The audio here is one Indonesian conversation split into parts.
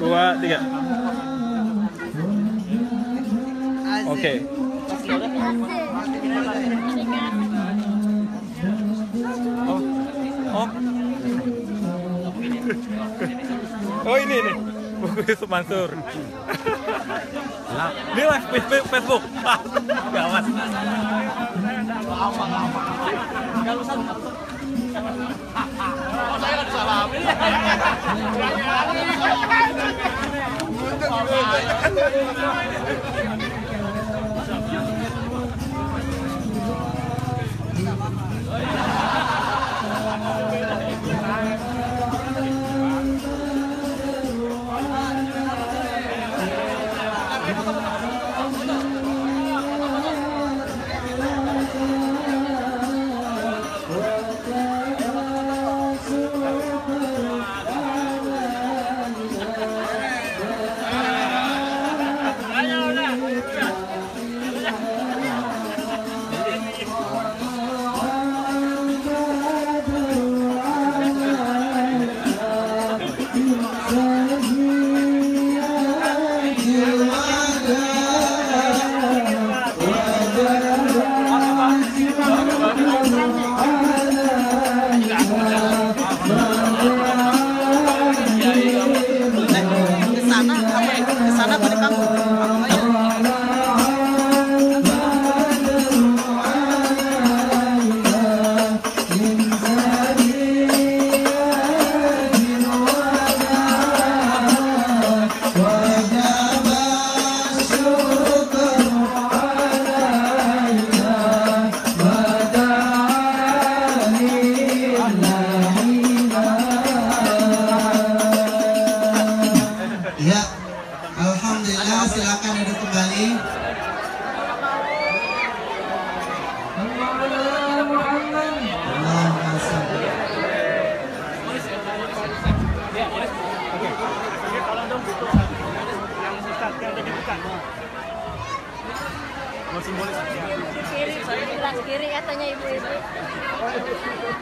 Dua, tiga. Oke. Oh ini nih, buku Yusuf Mansur. Ini live Facebook. Gawat. Saya nggak disalamin. Kiri katanya ibu-ibu.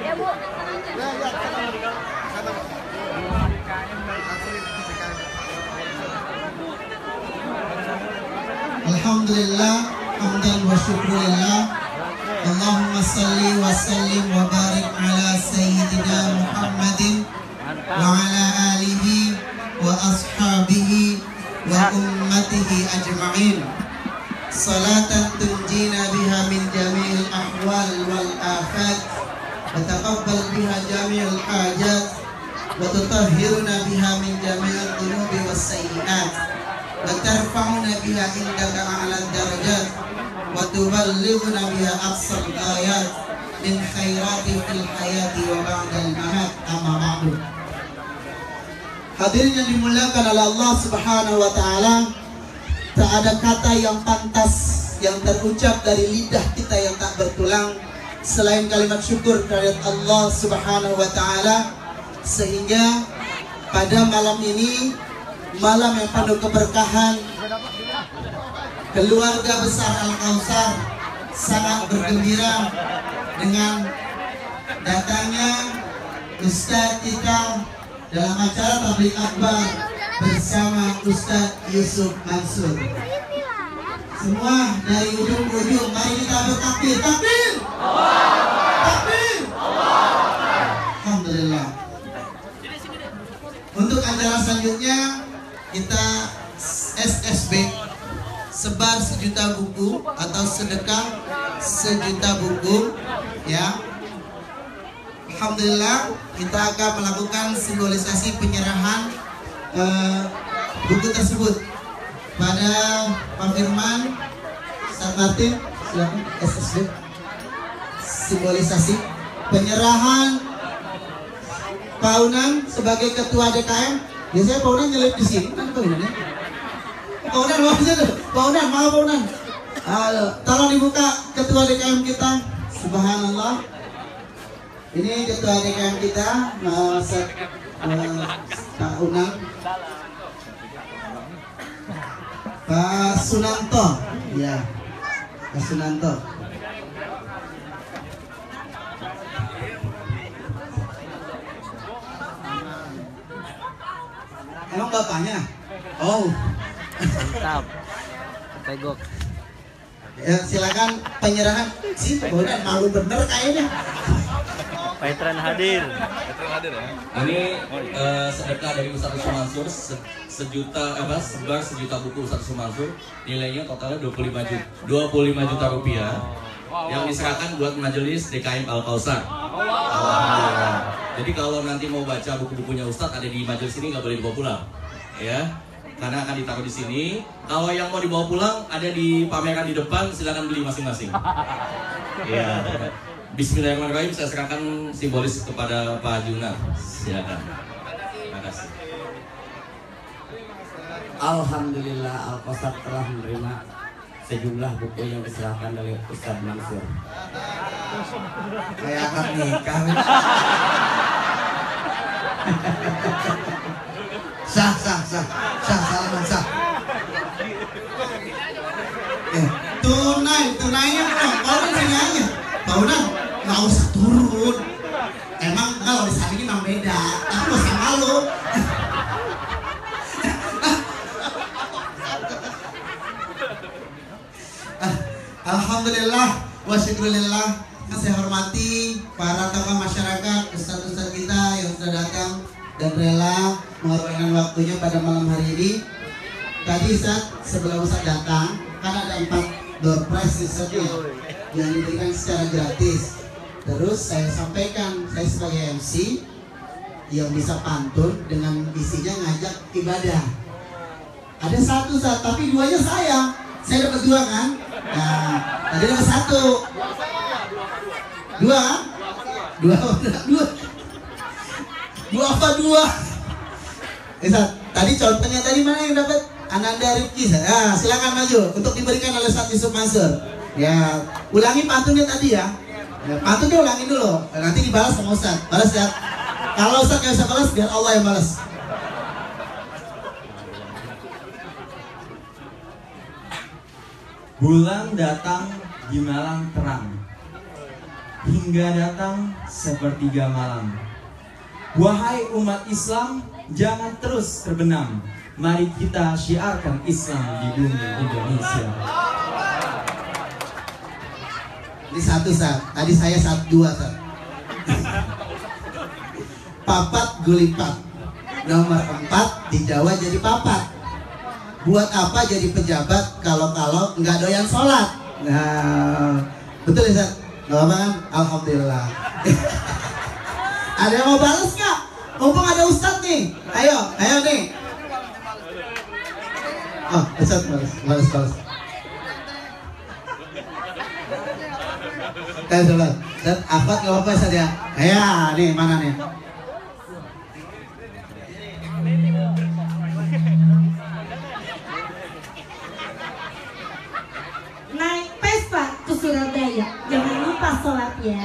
Ya Bu. Alhamdulillah, hamdan wa syukurillah. Allahumma salli wa sallim wa barik ala sayyidina Muhammadin wa ala alihi wa ashabihi wa ummatihi ajma'in. Salatan tunjina biha min jami'il ahwal wal afat wa taqabbal biha jami'il hajat wa tutahhiruna biha min jami'il dhunubi was sayyi'at wa tarfa'una biha indaka a'la darajat wa tuballighuna biha aqsal ghayat min khairati fil hayati wa ba'dal mamat. Amma ba'du. Hadirin yang dimuliakan oleh Allah Subhanahu wa taala, tak ada kata yang pantas yang terucap dari lidah kita yang tak bertulang selain kalimat syukur kehadirat Allah Subhanahu wa taala, sehingga pada malam ini, malam yang penuh keberkahan, keluarga besar Al-Kautsar sangat bergembira dengan datangnya Ustadz kita dalam acara tabligh akbar bersama Ustadz Yusuf Mansur. Semua dari ujung ke ujung, mari kita bertakbir. Takbir! Takbir! Alhamdulillah. Untuk acara selanjutnya kita SSB, sebar 1 juta buku atau sedekah 1 juta buku, ya. Alhamdulillah, kita akan melakukan simbolisasi penyerahan buku tersebut pada Pak Firman, Ustaz Martin, silakan SSB. Simbolisasi penyerahan Pak Unan sebagai ketua DKM. Biasanya Pak Unan nyelip di sini, kan Pak Unan ya? Pak Unan, Pak Unan, maaf Pak Unan. Halo, tolong dibuka ketua DKM kita. Subhanallah. Ini ketua DKM kita, Pak Unan. Pak Sunanto. Ya, Pak Sunanto. Emang bapaknya? Oh. Mantap. Tegok. Ya, silakan penyerahan. Si bodan malu bener kayaknya. Paitran hadir. Ini sedekah dari Ustadz Mansur sebar sejuta buku Ustadz Mansur, nilainya totalnya 25 juta rupiah yang diserahkan buat majelis DKM Al Kausar. Jadi kalau nanti mau baca buku-bukunya Ustadz ada di majelis ini, nggak boleh dibawa pulang, ya, karena akan ditaruh di sini. Kalau yang mau dibawa pulang ada di pameran di depan, silakan beli masing-masing. Ya. Bismillahirrahmanirrahim, saya serahkan simbolis kepada Pak Junar. Silakan. Terima kasih. Alhamdulillah Al-Kausar telah menerima sejumlah buku yang diserahkan dari Ustadz Mansur. Kayak akan nikah. Sah, salaman sah. Tunainya kalau di sini aja. Baunan nggak usah turun. Emang kalau di sana ini memang beda. Tapi nggak usah malu. Alhamdulillah wa syukurillah. Saya hormati para tokoh masyarakat, ustadz-ustadz kita yang sudah datang dan rela mengorbankan waktunya pada malam hari ini. Tadi Ustadz, sebelum Ustadz datang, kan ada 4 door prize yang diberikan secara gratis. Terus saya sampaikan, saya sebagai MC yang bisa pantun dengan isinya ngajak ibadah. Ada 1 Ustadz, tapi 2-nya saya dapat 2 kan? Nah, tadi dapat 1. 2 kan? 2 apa 2? Ustadz, tadi contohnya tadi mana yang dapat? Ananda Rifki. Nah, silakan maju untuk diberikan oleh Ustadz Yusuf Mansur. Ya, ulangi pantunnya tadi ya. Pantunnya ulangin dulu. Nanti dibalas sama Ustadz. Balas ya. Kalau Ustadz nggak bisa balas, biar Allah yang balas. Bulan datang di malam terang, hingga datang sepertiga malam. Wahai umat Islam, jangan terus terbenam. Mari kita syiarkan Islam di bumi Indonesia. Ini 1 Ustadz. Tadi saya 2 Ustadz. Papat gulipat. Nomor 4 di Jawa jadi papat. Buat apa jadi pejabat kalau nggak doyan sholat? Nah, betul ya Ustadz? Nggak apa kan? Alhamdulillah. Ada yang mau balas nggak? Mumpung ada Ustadz nih. Ayo nih. Oh, Ustadz balas. Coba. Dan Afat nggak apa-apa Ustadz ya? Ya, nih mana nih? Naik Vespa ke Surabaya, jangan lupa sholat ya.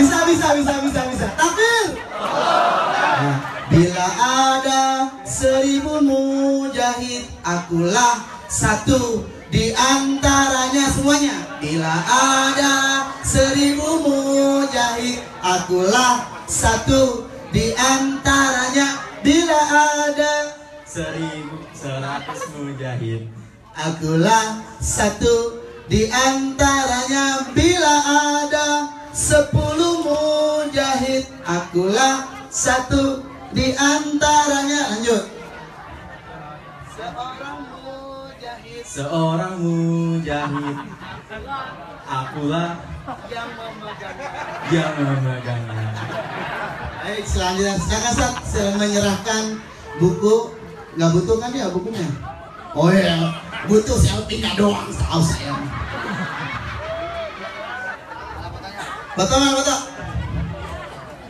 Bisa. Takbir. Nah, bila ada 1000 mujahid, akulah 1 di antaranya semuanya. Bila ada 1000 mujahid, akulah 1 di antaranya. Bila ada 1100 mujahid, akulah 1 di antaranya. Bila ada 10 mujahid, akulah 1 di antaranya. Lanjut. seorang mujahid, akulah yang memegangnya. Baik, selanjutnya saya menyerahkan buku. Nggak butuh kan ya bukunya? Oh ya, butuh selfie-nya doang, tahu saya. Batok.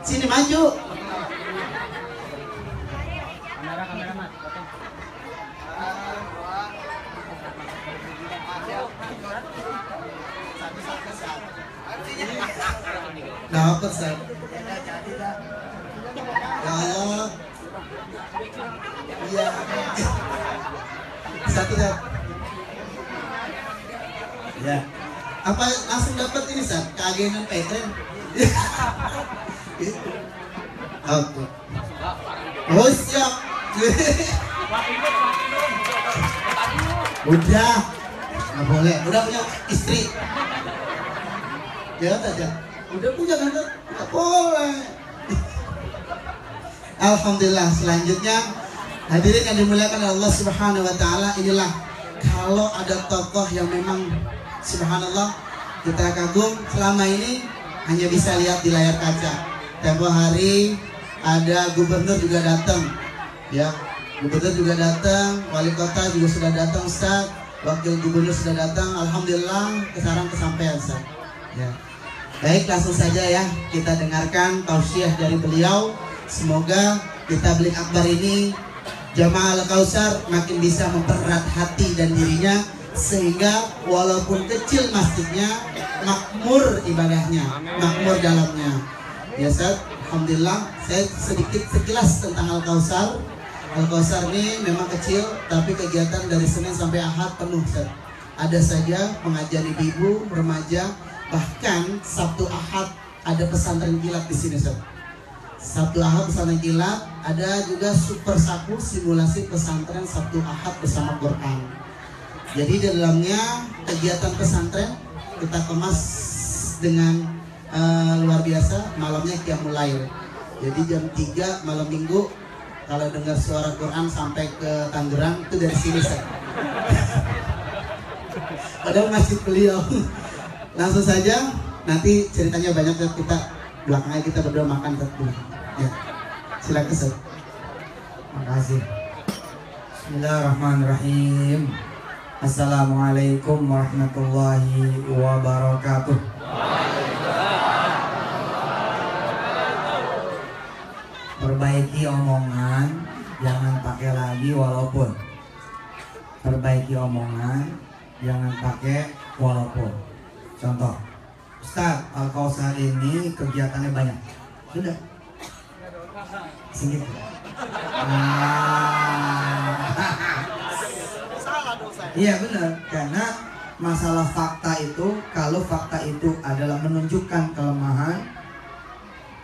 Sini maju. Kameraman. Dapat, Ustaz. Ya Allah. Iya. Satu ya. Ya. Apa langsung dapat ini Sat? Keagenan Petren. Oke. Oh siap. Udah. Nggak boleh. Udah punya istri. Jangan saja. Udah punya kan? Nggak boleh. Alhamdulillah. Selanjutnya hadirin yang dimuliakan Allah Subhanahu Wa Taala, inilah kalau ada tokoh yang memang Subhanallah kita kagum selama ini hanya bisa lihat di layar kaca. Tempo hari ada gubernur juga datang, ya. Gubernur juga datang, wali kota juga sudah datang, Ustaz. Wakil gubernur sudah datang. Alhamdulillah sekarang kesampaian, Ustaz. Ya. Baik, langsung saja ya kita dengarkan tausiah dari beliau. Semoga kita Tabligh Akbar ini Jamaah Al-Kautsar makin bisa mempererat hati dan dirinya, sehingga walaupun kecil masjidnya, makmur ibadahnya, makmur dalamnya. Ya Ustaz, alhamdulillah saya sedikit sekilas tentang Al-Kautsar. Al-Kautsar ini memang kecil, tapi kegiatan dari Senin sampai Ahad penuh Ustaz. Ada saja pengajian ibu-ibu, remaja, bahkan Sabtu Ahad ada pesantren kilat di sini Ustaz. Sabtu Ahad pesantren kilat, ada juga super saku simulasi pesantren Sabtu Ahad bersama Quran. Jadi di dalamnya kegiatan pesantren kita kemas dengan luar biasa. Malamnya qiyamul lail. Jadi jam 3 malam minggu kalau dengar suara Quran sampai ke Tangerang itu dari sini Ustaz. Padahal masjid beliau. Langsung saja, nanti ceritanya banyak, kita belakangnya kita berdua makan dulu. Ya, silakan Ustaz. Makasih. Bismillahirrahmanirrahim. Assalamualaikum warahmatullahi wabarakatuh. Perbaiki omongan, jangan pakai lagi walaupun. Perbaiki omongan, jangan pakai walaupun. Contoh, Ustaz, Al-Kautsar ini kegiatannya banyak. Sudah. Sedikit. Iya benar, karena masalah fakta itu, kalau fakta itu adalah menunjukkan kelemahan,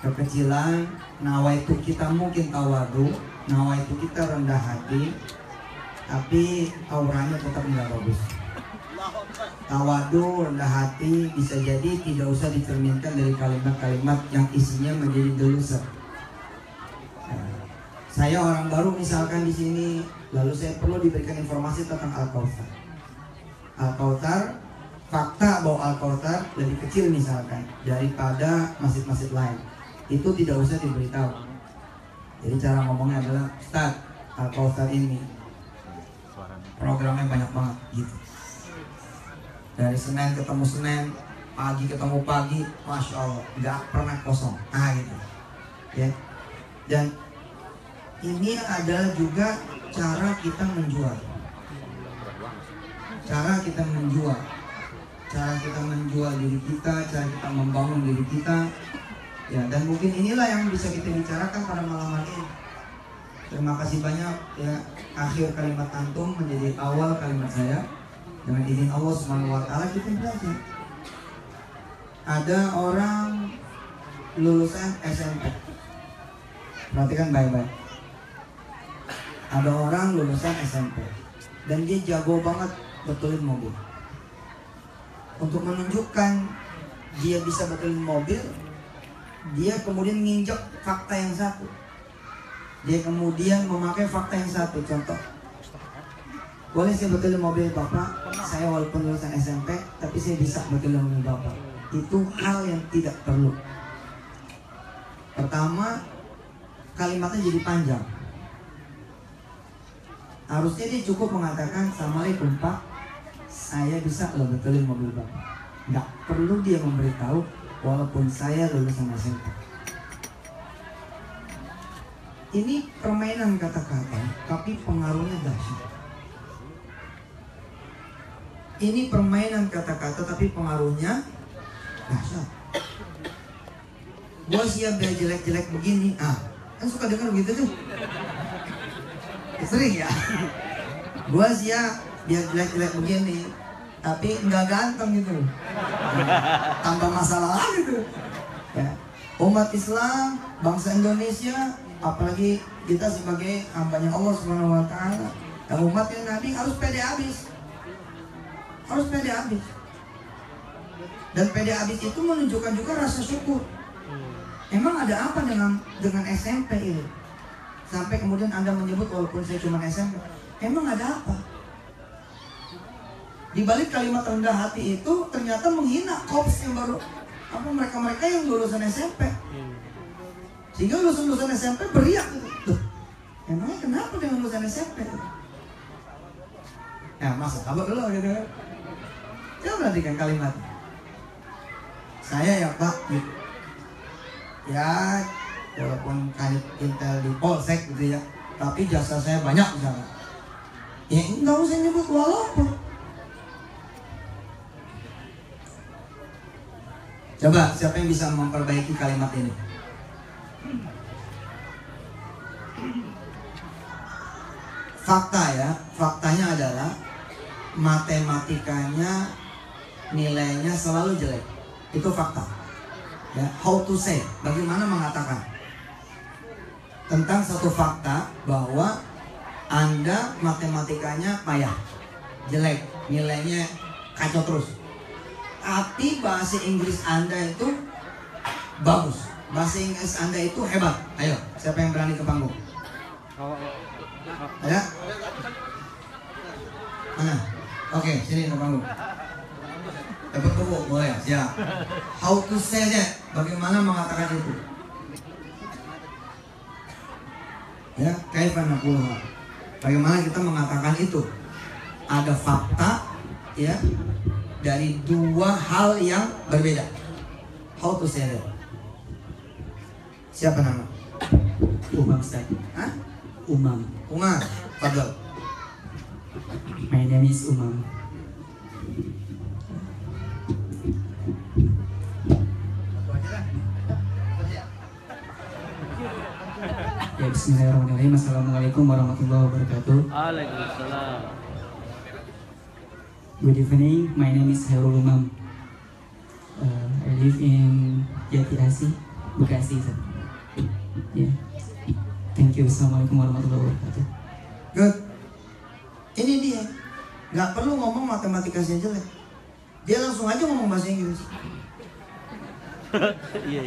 kekecilan, nawaitu kita mungkin tawadu, nawaitu kita rendah hati, tapi auranya tetap nggak bagus. Tawadu, rendah hati bisa jadi tidak usah dicerminkan dari kalimat-kalimat yang isinya menjadi delusa. Saya orang baru misalkan di sini, lalu saya perlu diberikan informasi tentang Al-Kautsar. Al-Kautsar, fakta bahwa Al-Kautsar lebih kecil misalkan daripada masjid-masjid lain, itu tidak usah diberitahu. Jadi cara ngomongnya adalah, Ustaz, Al-Kautsar ini programnya banyak banget gitu. Dari Senin ketemu Senin, pagi ketemu pagi, Masya Allah, nggak pernah kosong. Gitu. Ya. Dan ini adalah juga cara kita menjual. Cara kita menjual. Cara kita menjual diri kita, cara kita membangun diri kita. Ya, dan mungkin inilah yang bisa kita bicarakan pada malam hari ini. Terima kasih banyak ya, akhir kalimat antum menjadi awal kalimat saya. Dengan izin Allah Subhanahu wa Ta'ala kita belajar. Ada orang lulusan SMP. Perhatikan baik-baik. Ada orang lulusan SMP dan dia jago banget betulin mobil. Untuk menunjukkan dia bisa betulin mobil, dia kemudian nginjek fakta yang satu. Dia kemudian memakai fakta yang satu. Contoh, boleh saya betulin mobil Bapak? Saya walaupun lulusan SMP, tapi saya bisa betulin mobil Bapak. Itu hal yang tidak perlu. Pertama, kalimatnya jadi panjang. Harusnya dia cukup mengatakan, Assalamualaikum Pak, saya bisa lo betulin mobil Bapak. Nggak perlu dia memberitahu walaupun saya lulusan SMP. Ini permainan kata-kata, tapi pengaruhnya dahsyat. Ini permainan kata-kata, tapi pengaruhnya dahsyat. Gua siap dia jelek-jelek begini, Kan suka dengar gitu tuh. Sering ya. Gua sih ya dia jelek-jelek begini, tapi nggak ganteng gitu. Tambah masalah lagi tuh. Ya. Umat Islam, bangsa Indonesia, apalagi kita sebagai hambanya Allah Subhanahu wa taala, dan umatnya Nabi harus pede habis. Harus pede habis. Dan pede habis itu menunjukkan juga rasa syukur. Emang ada apa dengan SMP ini? Sampai kemudian Anda menyebut walaupun saya cuma SMP. Emang ada apa? Di balik kalimat rendah hati itu ternyata menghina kops yang baru apa mereka-mereka yang lulusan SMP. Sehingga lulusan SMP beriak gitu. Tuh, emangnya kenapa dengan lulusan SMP? Ya masa kabar dulu gitu. Coba perhatikan kalimat. Saya ya Pak gitu. Ya walaupun kanit intel di polsek gitu ya, tapi jasa saya banyak misalnya. Ya enggak usah nyebut walaupun. Coba siapa yang bisa memperbaiki kalimat ini? Fakta ya, faktanya adalah matematikanya nilainya selalu jelek. Itu fakta. Ya, how to say, bagaimana mengatakan tentang satu fakta bahwa Anda matematikanya payah, jelek, nilainya kacau terus. Tapi bahasa Inggris Anda itu bagus, bahasa Inggris Anda itu hebat. Ayo, siapa yang berani ke panggung? Ada? Mana? Oke, sini ke panggung. Dapat buku, boleh, siap. How to say that, bagaimana mengatakan itu? Ya, kaifa naquluha. Bagaimana kita mengatakan itu? Ada fakta, ya, dari dua hal yang berbeda. How to say that? Siapa nama? Umam Ustaz. Hah? Umam. Umar, Fadl. My name is Umam. Ya, bismillahirrahmanirrahim. Assalamualaikum warahmatullahi wabarakatuh. Waalaikumsalam. Good evening, my name is Hairul Umam. I live in Jati Asih, Bekasi. Yeah. Thank you. Assalamualaikum warahmatullahi wabarakatuh. Good. Ini dia. Nggak perlu ngomong matematikanya jelek. Dia langsung aja ngomong bahasa Inggris. Iya.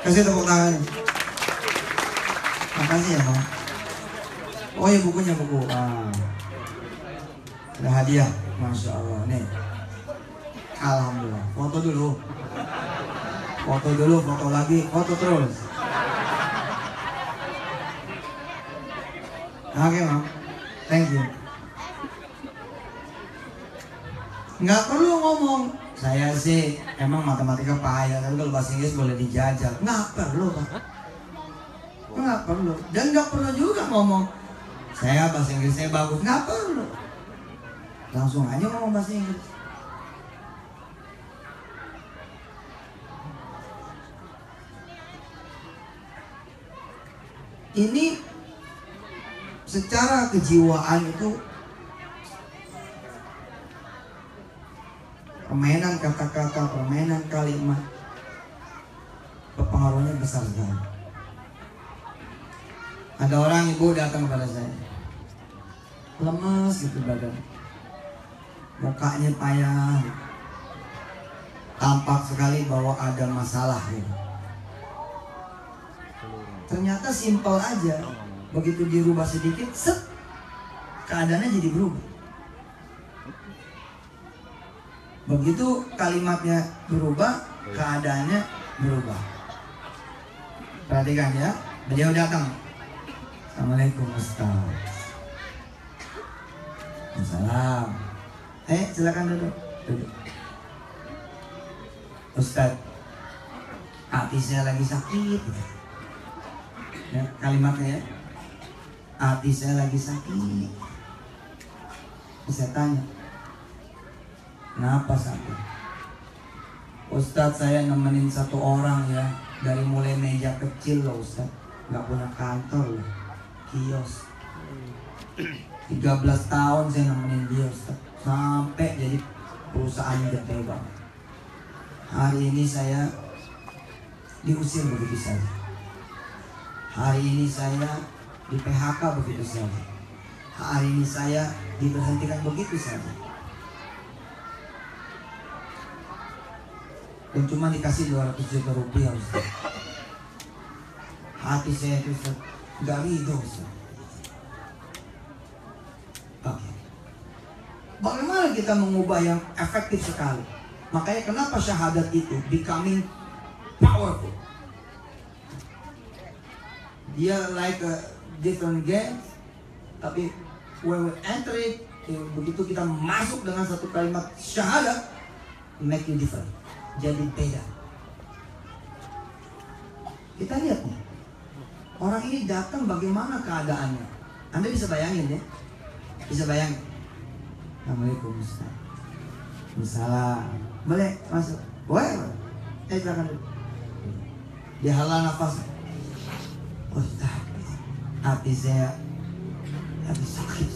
Kasih tepuk tangan. Makasih ya, Bang. Oh ya bukunya buku. Ada hadiah. Masya Allah. Nih. Alhamdulillah. Foto dulu. Foto dulu, foto lagi, foto terus. Oke, Bang. Thank you. Nggak perlu ngomong. Saya sih emang matematika payah, tapi kalau bahasa Inggris boleh dijajal. Nggak perlu, Bang. Nggak perlu. Dan nggak perlu juga ngomong saya bahasa Inggris saya bagus. Nggak perlu. Langsung aja ngomong bahasa Inggris. Ini secara kejiwaan itu permainan kata-kata, permainan kalimat, pengaruhnya besar sekali. Ada orang ibu datang kepada saya, lemes gitu badan, mukanya payah, tampak sekali bahwa ada masalah gitu. Ternyata simpel aja, begitu dirubah sedikit, set, keadaannya jadi berubah. Begitu kalimatnya berubah, keadaannya berubah. Perhatikan ya, beliau datang. Assalamualaikum Ustaz. Assalam. Silakan duduk. Ustaz, hati saya lagi sakit. Ya, kalimatnya ya, hati saya lagi sakit. Saya tanya, kenapa sakit? Ustadz, saya nemenin satu orang ya, dari mulai meja kecil loh Ustadz, nggak punya kantor loh, kios. 13 tahun saya nemenin dia Ustaz, sampai jadi perusahaan gede banget. Hari ini saya diusir begitu saja. Hari ini saya di PHK begitu saja. Hari ini saya diberhentikan begitu saja. Dan cuma dikasih 200 juta rupiah Ustaz. Hati saya itu Ustaz gak ridho Ustaz. Oke. Bagaimana kita mengubah yang efektif sekali? Makanya kenapa syahadat itu becoming powerful. Dia like a different game, tapi when we enter it, begitu kita masuk dengan satu kalimat syahadat, make you different. Jadi beda. Kita lihat nih, orang ini datang bagaimana keadaannya. Anda bisa bayangin ya? Bisa bayangin. Assalamualaikum Ustaz. Salam. Boleh masuk? Boleh. Silakan. Dia hala nafas. Ustaz, hati saya habis sakit.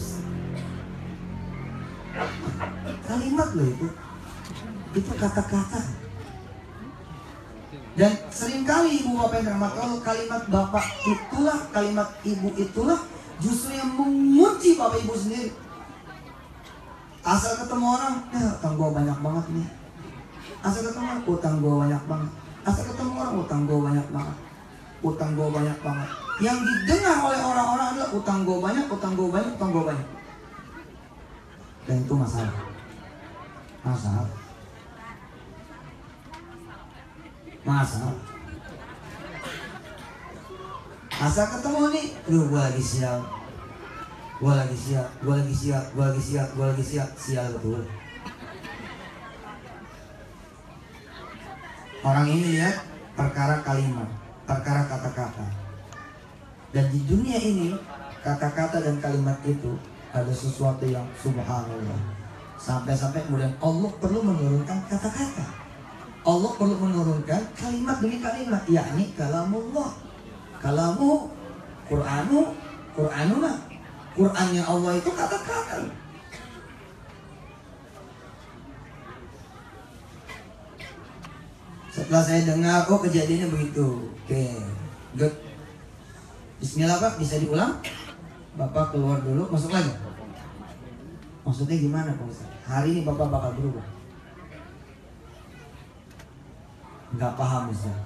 Kalimat loh itu. Itu kata-kata. Dan seringkali ibu bapak yang dirahmati Allah, kalimat bapak itulah, kalimat ibu itulah justru yang mengunci bapak ibu sendiri. Asal ketemu orang, utang gua banyak banget nih. Asal ketemu orang, utang gua banyak banget. Asal ketemu orang, utang gua banyak banget. Utang gua banyak banget. Yang didengar oleh orang-orang adalah utang gua banyak, utang gua banyak, utang gua banyak. Dan itu masalah. Masalah. Masalah. Asal ketemu nih, gua lagi sial. Gua lagi siap, gua lagi siap, gua lagi siap, gua lagi siap, sial betul. Orang ini lihat perkara kalimat, perkara kata-kata. Dan di dunia ini, kata-kata dan kalimat itu ada sesuatu yang subhanallah. Sampai-sampai kemudian Allah perlu menurunkan kata-kata. Allah perlu menurunkan kalimat demi kalimat, yakni kalamullah. Kalamu, Qur'anu, Qur'anuna. Qur'annya Allah itu kata-kata. Setelah saya dengar, oh kejadiannya begitu. Oke, good. Bismillah Pak, bisa diulang? Bapak keluar dulu, masuk lagi. Maksudnya gimana Pak Ustaz? Hari ini Bapak bakal berubah. Nggak paham Ustaz.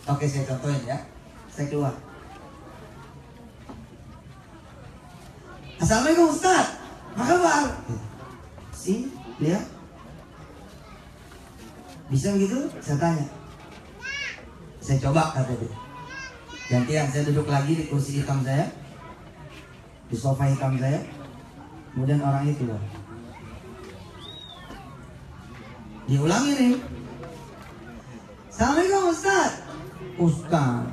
Oke, saya contohin ya. Saya keluar. Assalamualaikum Ustaz, apa kabar? Sini, lihat. Bisa begitu? Saya tanya. Saya coba kata dia. Gantian, saya duduk lagi di kursi hitam saya, di sofa hitam saya. Kemudian orang itu keluar. Diulangi nih. Assalamualaikum Ustaz. Ustaz,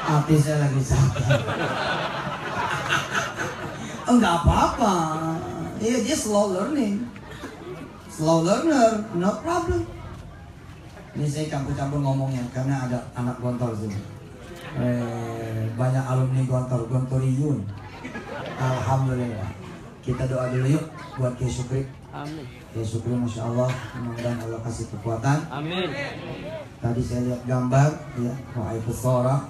hati saya lagi sakit. Enggak apa-apa. Iya, dia slow learning. Slow learner, no problem. Ini saya campur-campur ngomongnya karena ada anak Gontor sini. Banyak alumni Gontor, Gontoriyun. Alhamdulillah. Kita doa dulu yuk buat Kiai Syukri. Amin. Kiai Syukri Masya Allah, mudah-mudahan Allah kasih kekuatan. Amin. Tadi saya lihat gambar, ya, Wa'ifusora.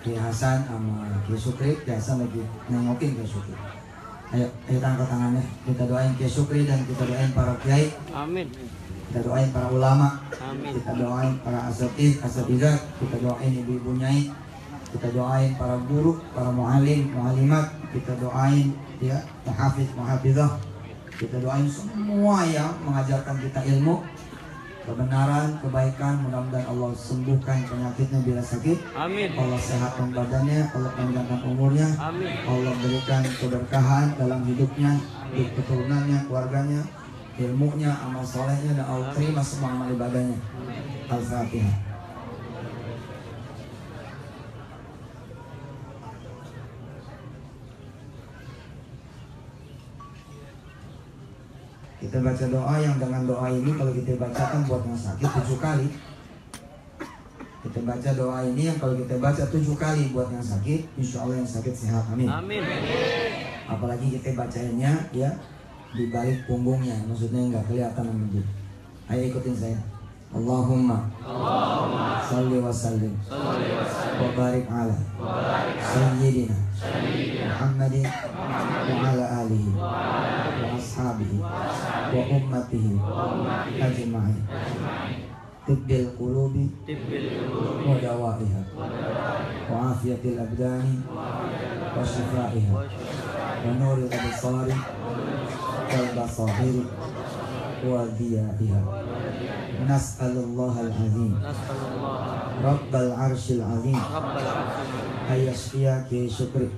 Kiai Hasan sama Kiai Syukri, biasa lagi nengokin Kiai Syukri. Ayo angkat tangannya. Kita doain Kiai Syukri dan kita doain para kiai. Amin. Kita doain para ulama. Amin. Kita doain para asatidz, asatidzah. Kita doain ibu-ibu nyai. Kita doain para guru, para muallim, muallimat. Kita doain ya, muhafiz, muhafizah. Kita doain semua yang mengajarkan kita ilmu, kebenaran, kebaikan. Mudah-mudahan Allah sembuhkan penyakitnya bila sakit. Amin. Allah sehatkan badannya, Allah panjangkan umurnya. Amin. Allah berikan keberkahan dalam hidupnya, hidup keturunannya, keluarganya, ilmunya, amal solehnya, dan Allah terima semua amal ibadahnya. Al-Fatihah. Kita baca doa yang dengan doa ini kalau kita bacakan buat yang sakit 7 kali. Kita baca doa ini yang kalau kita baca 7 kali buat yang sakit, insya Allah yang sakit sehat. Amin. Amin. Apalagi kita bacainnya ya di balik punggungnya, maksudnya nggak kelihatan sama. Ayo ikutin saya. Allahumma salli wa sallim wa barik ala sayyidina Muhammadin wa ala alihi wa ashabihi wa ummatihi ajma'in. Tibbil qulubi wa dawaiha wa afiyatil abdani wa shifaiha wa nuril absari wal basahiri wa diyaiha. Nas'alullah al-azim Rabbal arshil azim Ayyashfiyaki syukri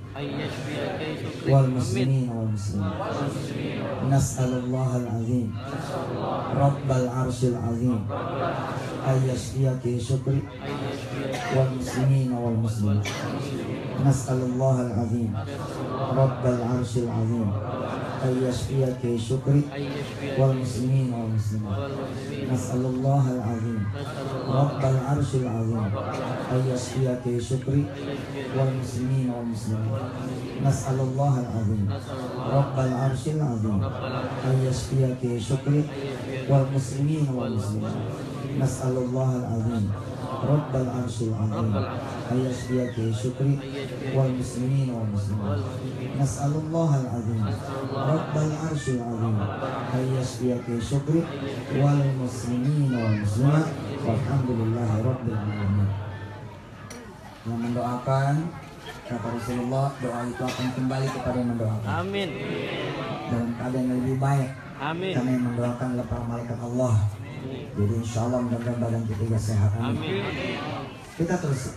Wal muslimin wal muslimin. Nas'alullah al-azim Rabbal arshil azim Ayyashfiyaki syukri Wal muslimin wal muslimin. Nas'alullah al-azim Rabbal arshil azim Ayyashfiyaki syukri Wal muslimin wal muslimin. Nas'alullah al-azim Rabbal arshil azim Ayyashfiyaki syukri Wal muslimin wal muslimin. Nas'alullah al-azim Rabbal arshil azim Ayyashfiyaki syukri Wal muslimin wal muslimin. Nas'alullah al-azim Rabbal arshil azim Ayyashfiyaki syukri Wal muslimin wal muslimin. Nas'alullah al-azim Rabbal arshil azim Ayyashfiyaki syukri Wal muslimin wal muslimat. Walhamdulillahi rabbil alamin. Yang mendoakan, kata Rasulullah, doa itu akan kembali kepada yang mendoakan. Amin. Dalam keadaan yang lebih baik. Amin. Karena yang mendoakan adalah para malaikat Allah. Jadi insya Allah mudah-mudahan badan kita sehat. Amin. Kita terus.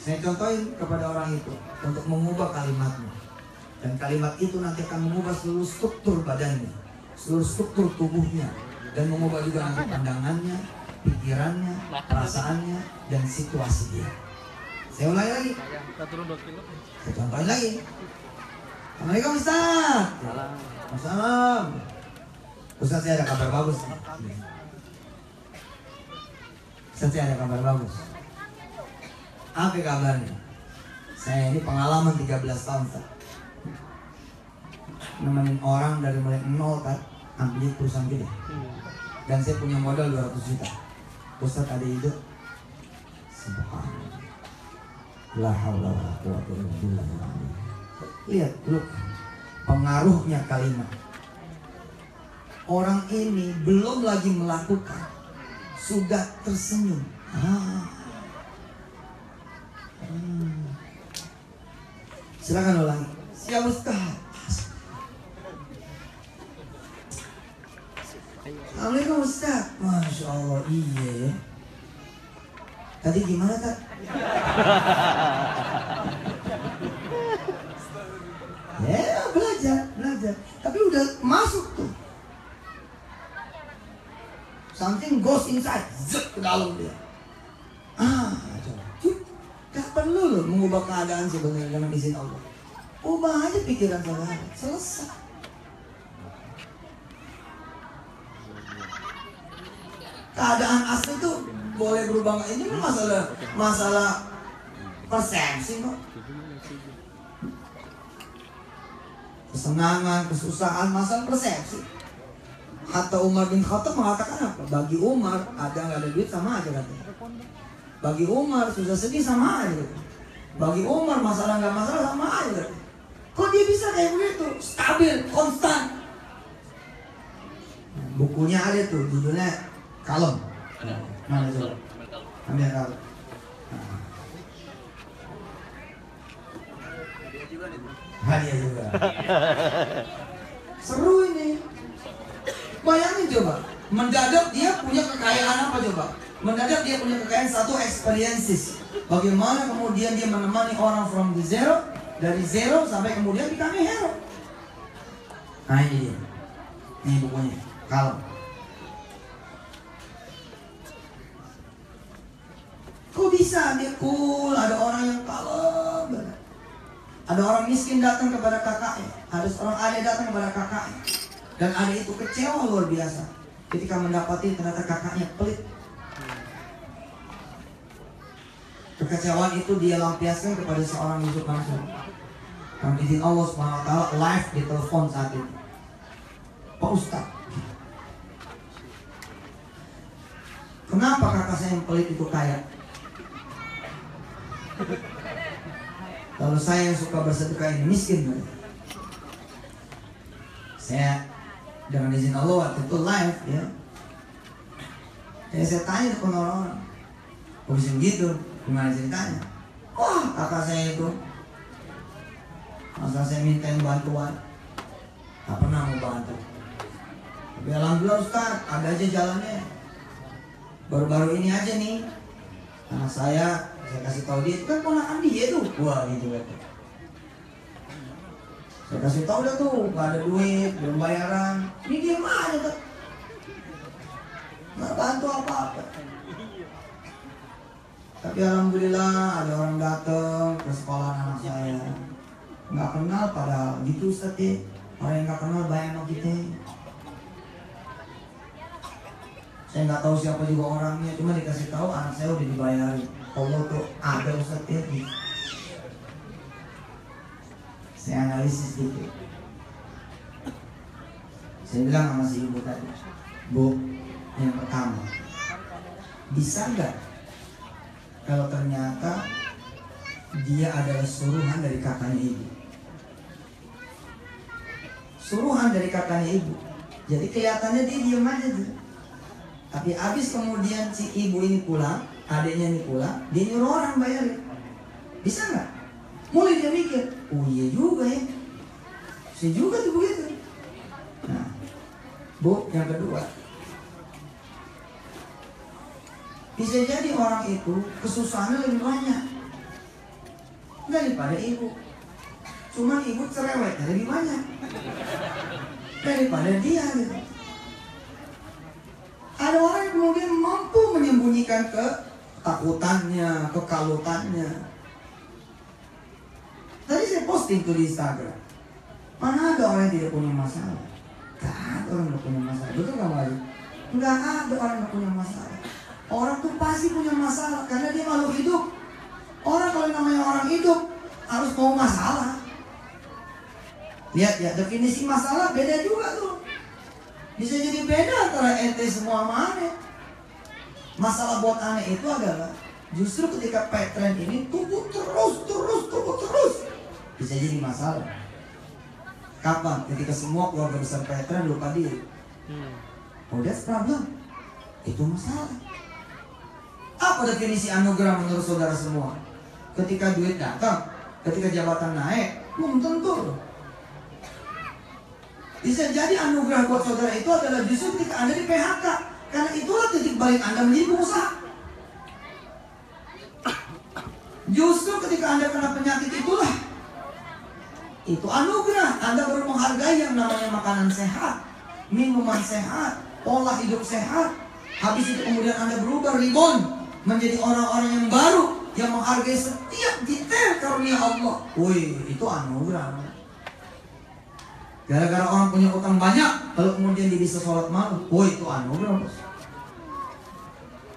Saya contohin kepada orang itu untuk mengubah kalimatnya. Dan kalimat itu nanti akan mengubah seluruh struktur badannya, seluruh struktur tubuhnya, dan mengubah juga nanti pandangannya, pikirannya, perasaannya, dan situasi dia. Saya ulangi lagi. Saya contohin lagi. Assalamualaikum Ustaz. Waalaikumsalam. Ustaz, saya ada kabar bagus. Ustaz, saya ada kabar bagus. Apa kabarnya? Saya ini pengalaman 13 tahun Ustaz. Nemenin orang dari mulai nol kan, ambil perusahaan gede. Dan saya punya modal 200 juta. Ustaz ada ide? Subhanallah. La haula wala quwwata illa billah. Lihat dulu pengaruhnya kalimat. Orang ini belum lagi melakukan, sudah tersenyum. Silakan ulangi. Siap Ustaz. Assalamualaikum Ustaz. Masya Allah, iya. Tadi gimana tak? Ya belajar. Tapi udah masuk tuh. Something goes inside, zut ke dalam dia. Coba. Gak perlu loh mengubah keadaan sebenarnya dengan izin Allah. Ubah aja pikiran saudara, selesai. Keadaan asli tuh boleh berubah. Ini masalah persepsi kok. Kesenangan, kesusahan, masalah persepsi. Hatta Umar bin Khattab mengatakan apa? Bagi Umar ada nggak ada duit sama aja katanya. Bagi Umar susah sedih sama aja. Bagi Umar masalah nggak masalah sama aja. Kok dia bisa kayak begitu? Stabil, konstan. Bukunya ada tuh, judulnya Kalem. Mana tuh? Ambil kalem. Hadiah juga. Seru ini. Bayangin coba, mendadak dia punya kekayaan apa coba? Mendadak dia punya kekayaan satu experiences. Bagaimana kemudian dia menemani orang from the zero, dari zero sampai kemudian become hero. Nah ini dia. Ini bukunya, Kalem. Kok bisa dia cool, ada orang yang kalem banget. Ada orang miskin datang kepada kakaknya, ada seorang adik datang kepada kakaknya. Dan adik itu kecewa luar biasa ketika mendapati ternyata kakaknya pelit. Kekecewaan itu dia lampiaskan kepada seorang Yusuf Mansur. Dengan izin Allah Subhanahu wa taala live di telepon saat itu. Pak Ustaz, kenapa kakak saya yang pelit itu kaya? Kalau saya yang suka bersedekah ini miskin. Saya dengan izin Allah waktu itu live ya. Saya tanya ke orang-orang, kok bisa begitu? Gimana ceritanya? Wah, kakak saya itu masa saya minta bantuan, tak pernah mau bantu. Tapi alhamdulillah Ustaz, ada aja jalannya. Baru-baru ini aja nih, anak saya kasih tahu dia, itu kan ponakan dia tuh. Wah gitu kan. Saya kasih tahu dah tuh, gak ada duit, belum bayaran. Ini diem aja tuh, nggak bantu apa-apa. Tapi alhamdulillah ada orang datang ke sekolah anak saya. Nggak kenal padahal gitu Ustaz ya. Orang yang nggak kenal bayang sama kita. Saya nggak tahu siapa juga orangnya, cuma dikasih tahu anak saya udah dibayarin. Allah tuh ada Ustaz ya. Saya analisis dikit. Saya bilang sama si ibu tadi, Bu, yang pertama, bisa nggak kalau ternyata dia adalah suruhan dari kakaknya ibu? Suruhan dari kakaknya ibu. Jadi kelihatannya dia diam aja tuh. Tapi habis kemudian si ibu ini pulang, adiknya ini pulang, dia nyuruh orang bayarin. Bisa nggak? Mulai dia mikir, oh iya juga ya. Saya juga tuh begitu. Nah, Bu, yang kedua, bisa jadi orang itu kesusahannya lebih banyak daripada ibu. Cuma ibu cerewetnya lebih banyak daripada dia gitu. Ada orang yang kemudian mampu menyembunyikan ketakutannya, kekalutannya. Tadi saya posting tuh di Instagram. Mana ada orang yang tidak punya masalah? Gak ada orang yang punya masalah. Betul gak Mari? Gak ada orang yang punya masalah. Orang tuh pasti punya masalah karena dia makhluk hidup. Orang kalau namanya orang hidup harus mau masalah. Lihat ya, definisi masalah beda juga tuh. Bisa jadi beda antara ente semua sama aneh. Masalah buat aneh itu adalah justru ketika petren ini tumbuh terus bisa jadi masalah. Kapan? Ketika semua keluarga besar petren lupa diri. Oh, that's problem. Itu masalah. Apa definisi anugerah menurut saudara semua? Ketika duit datang, ketika jabatan naik, belum tentu. Bisa jadi anugerah buat saudara itu adalah justru ketika Anda di PHK. Karena itulah titik balik Anda menjadi pengusaha. Justru ketika Anda kena penyakit itulah itu anugerah. Anda baru menghargai yang namanya makanan sehat, minuman sehat, pola hidup sehat. Habis itu kemudian Anda berubah reborn menjadi orang-orang yang baru yang menghargai setiap detail karunia Allah. Wih, itu anugerah. Gara-gara orang punya utang banyak, kalau kemudian dia bisa sholat malam, wih, itu anugerah, bos.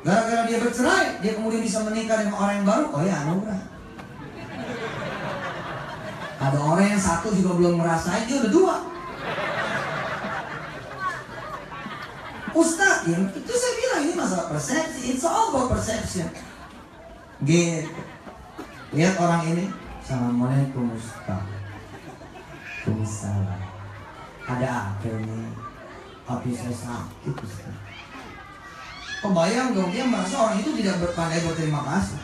Gara-gara dia bercerai, dia kemudian bisa menikah dengan orang yang baru, oh ya anugerah. Ada orang yang satu juga belum merasain, dia udah dua. Ustaz, ya, itu saya bilang ini masalah persepsi. It's all about perception. Gitu. Lihat orang ini. Assalamualaikum Ustaz. Waalaikumsalam. Ada apa nih? Tapi saya sakit Ustaz. Kebayang dong, dia merasa orang itu tidak berpandai berterima kasih.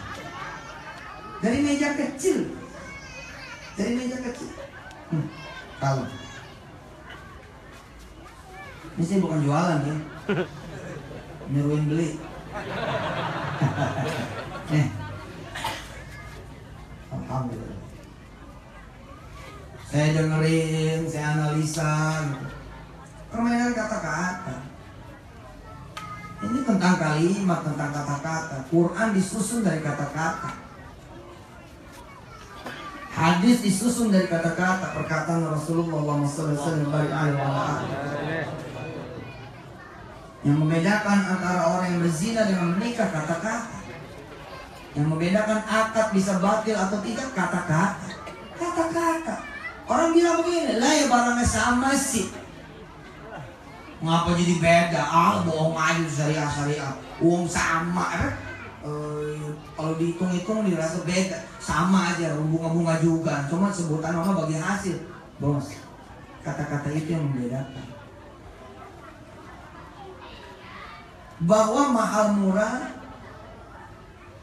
Dari meja kecil. Dari meja kecil. Kalau ini saya bukan jualan ya, nyuruhin beli. Alhamdulillah. Saya dengerin, saya analisa gitu. Permainan kata-kata. Ini tentang kalimat, tentang kata-kata. Quran disusun dari kata-kata. Hadis disusun dari kata-kata. Perkataan Rasulullah SAW. Yang membedakan antara orang yang berzina dengan menikah kata-kata. Yang membedakan akad bisa batil atau tidak kata-kata. Kata-kata. Orang bilang begini, lah ya barangnya sama sih. Ngapa jadi beda? Bohong aja syariah. Uang sama. Kalau dihitung-hitung dirasa beda. Sama aja, bunga-bunga juga. Cuma sebutan orang bagi hasil. Bos, kata-kata itu yang membedakan. Bahwa mahal murah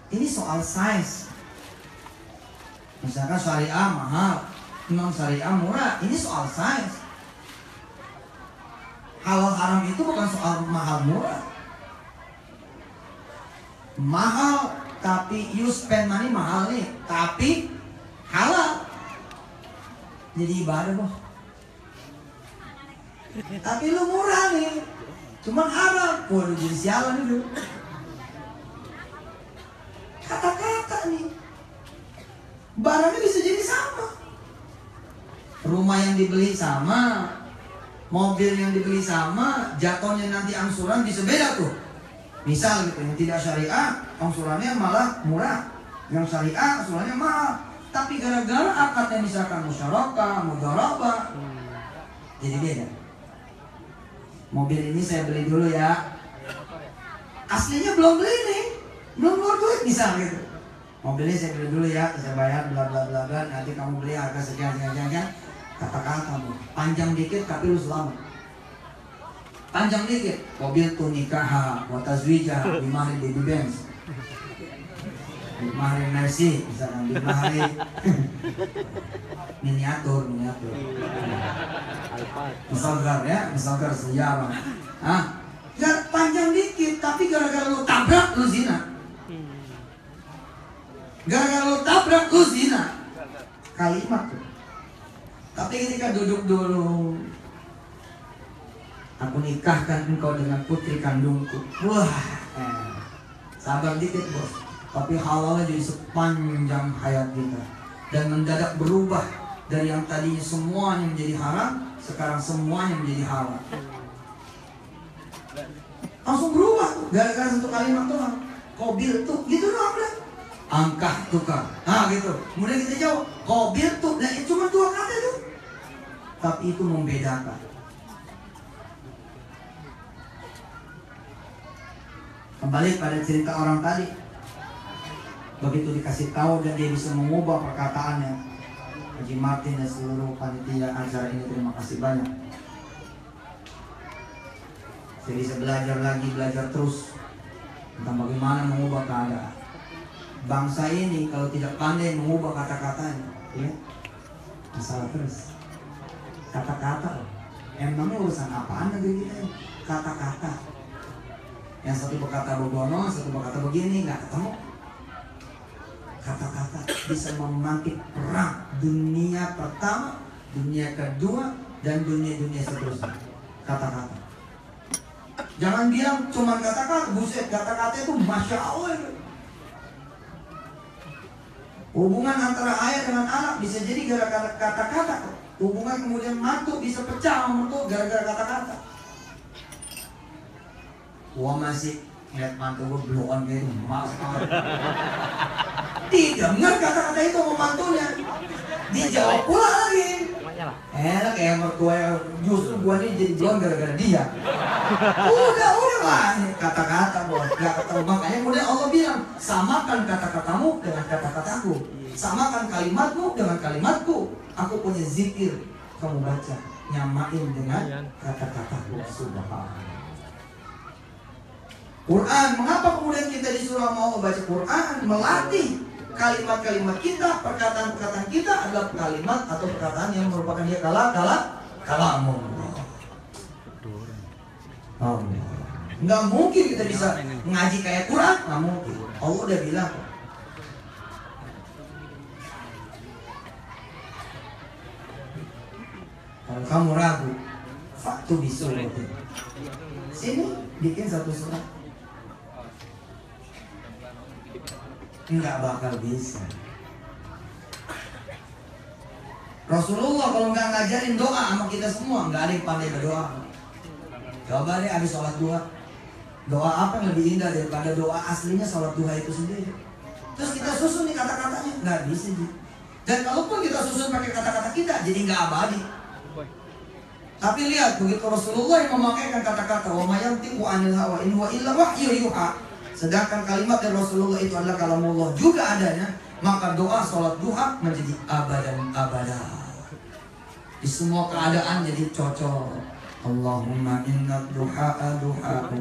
ini soal size. Misalkan syariah mahal, non syariah murah, ini soal size. Halal haram itu bukan soal mahal murah. Mahal tapi you spend money mahal nih, tapi halal. Jadi ibadah boh. Tapi lu murah nih, cuman haram. Waduh jadi sialan itu. Kata-kata nih, barangnya bisa jadi sama. Rumah yang dibeli sama, mobil yang dibeli sama, jatuhnya nanti angsuran bisa beda tuh. Misal gitu, yang tidak syariah angsurannya malah murah, yang syariah angsurannya mahal. Tapi gara-gara akadnya misalkan musyarakah, mudharabah, jadi beda. Mobil ini saya beli dulu ya, aslinya belum beli nih, belum keluar duit misal gitu. Mobilnya saya beli dulu ya, saya bayar bla bla bla bla, nanti kamu beli harga sekian. Katakan kamu panjang dikit tapi lu selamat. Panjang dikit, mobil tuh nikah, wa tazwijah, dimahri baby Benz, dimahri Mercy, misalkan dimahri miniatur. Misalkan sejarah. Gak panjang dikit, tapi gara-gara lu tabrak lu zina. Gara-gara lu tabrak lu zina. Kalimat tuh. Tapi ketika duduk dulu, aku nikahkan engkau dengan putri kandungku. Wah, sabar dikit bos. Tapi halalnya jadi sepanjang hayat kita. Dan mendadak berubah dari yang tadinya semuanya menjadi haram, sekarang semuanya menjadi halal. Langsung berubah tuh, gara-gara satu kalimat doang. Kobil tuh, gitu doang deh. Angkah tukar, gitu. Kemudian kita jawab, kobil tuh, nah itu cuma 2 kata tuh. Tapi itu membedakan. Kembali pada cerita orang tadi, begitu dikasih tahu dan dia bisa mengubah perkataannya. Haji Martin dan seluruh panitia acara ini terima kasih banyak. Saya bisa belajar terus tentang bagaimana mengubah keadaan. Bangsa ini kalau tidak pandai mengubah kata-katanya, ya, masalah terus. Kata-kata, emangnya urusan apaan negeri kita ini? Kata-kata. Yang satu berkata begono, satu berkata begini, nggak ketemu. Kata-kata bisa memantik perang dunia pertama, dunia kedua, dan dunia-dunia seterusnya. Kata-kata. Jangan bilang cuma kata-kata, buset, kata-kata itu Masya Allah itu. Hubungan antara ayah dengan anak bisa jadi gara-gara kata-kata. Hubungan kemudian mantu bisa pecah sama mertua gara-gara kata-kata. Gua masih ngeliat mantu gua blow-on kayak itu, maaf. Didengar kata-kata itu sama mantunya, dia jawab pula lagi. Enak kayak mertua, justru gua nih jadi blow-on gara-gara dia. Udah lah, kata-kata bos, gak ketemu. Makanya kemudian Allah bilang, samakan kata-katamu dengan kata-kataku, samakan kalimatmu dengan kalimatku. Aku punya zikir, kamu baca, nyamain dengan kata-kataku. Subhanallah. Quran, mengapa kemudian kita disuruh mau membaca Quran? Melatih kalimat-kalimat kita, perkataan-perkataan kita adalah kalimat atau perkataan yang merupakan dia kalamu. Nggak mungkin kita bisa ngaji kayak Quran, nggak mungkin. Allah udah bilang. Kalau kamu ragu, faktu bisurat. Sini bikin satu surat. Nggak bakal bisa. Rasulullah kalau nggak ngajarin doa sama kita semua, nggak ada yang pandai berdoa. Coba deh habis sholat duha, doa apa yang lebih indah daripada doa aslinya sholat duha itu sendiri? terus kita susun nih kata-katanya, nggak bisa gitu. Dan kalaupun kita susun pakai kata-kata kita, jadi nggak abadi. Tapi lihat begitu Rasulullah yang memakaikan kata-kata wa may yantiqu 'anil hawa in huwa illa wahyu yuha. Sedangkan kalimat dari Rasulullah itu adalah kalamullah juga adanya, maka doa sholat duha menjadi abadan abada. Di semua keadaan jadi cocok. Allahumma inna duha'a duha'u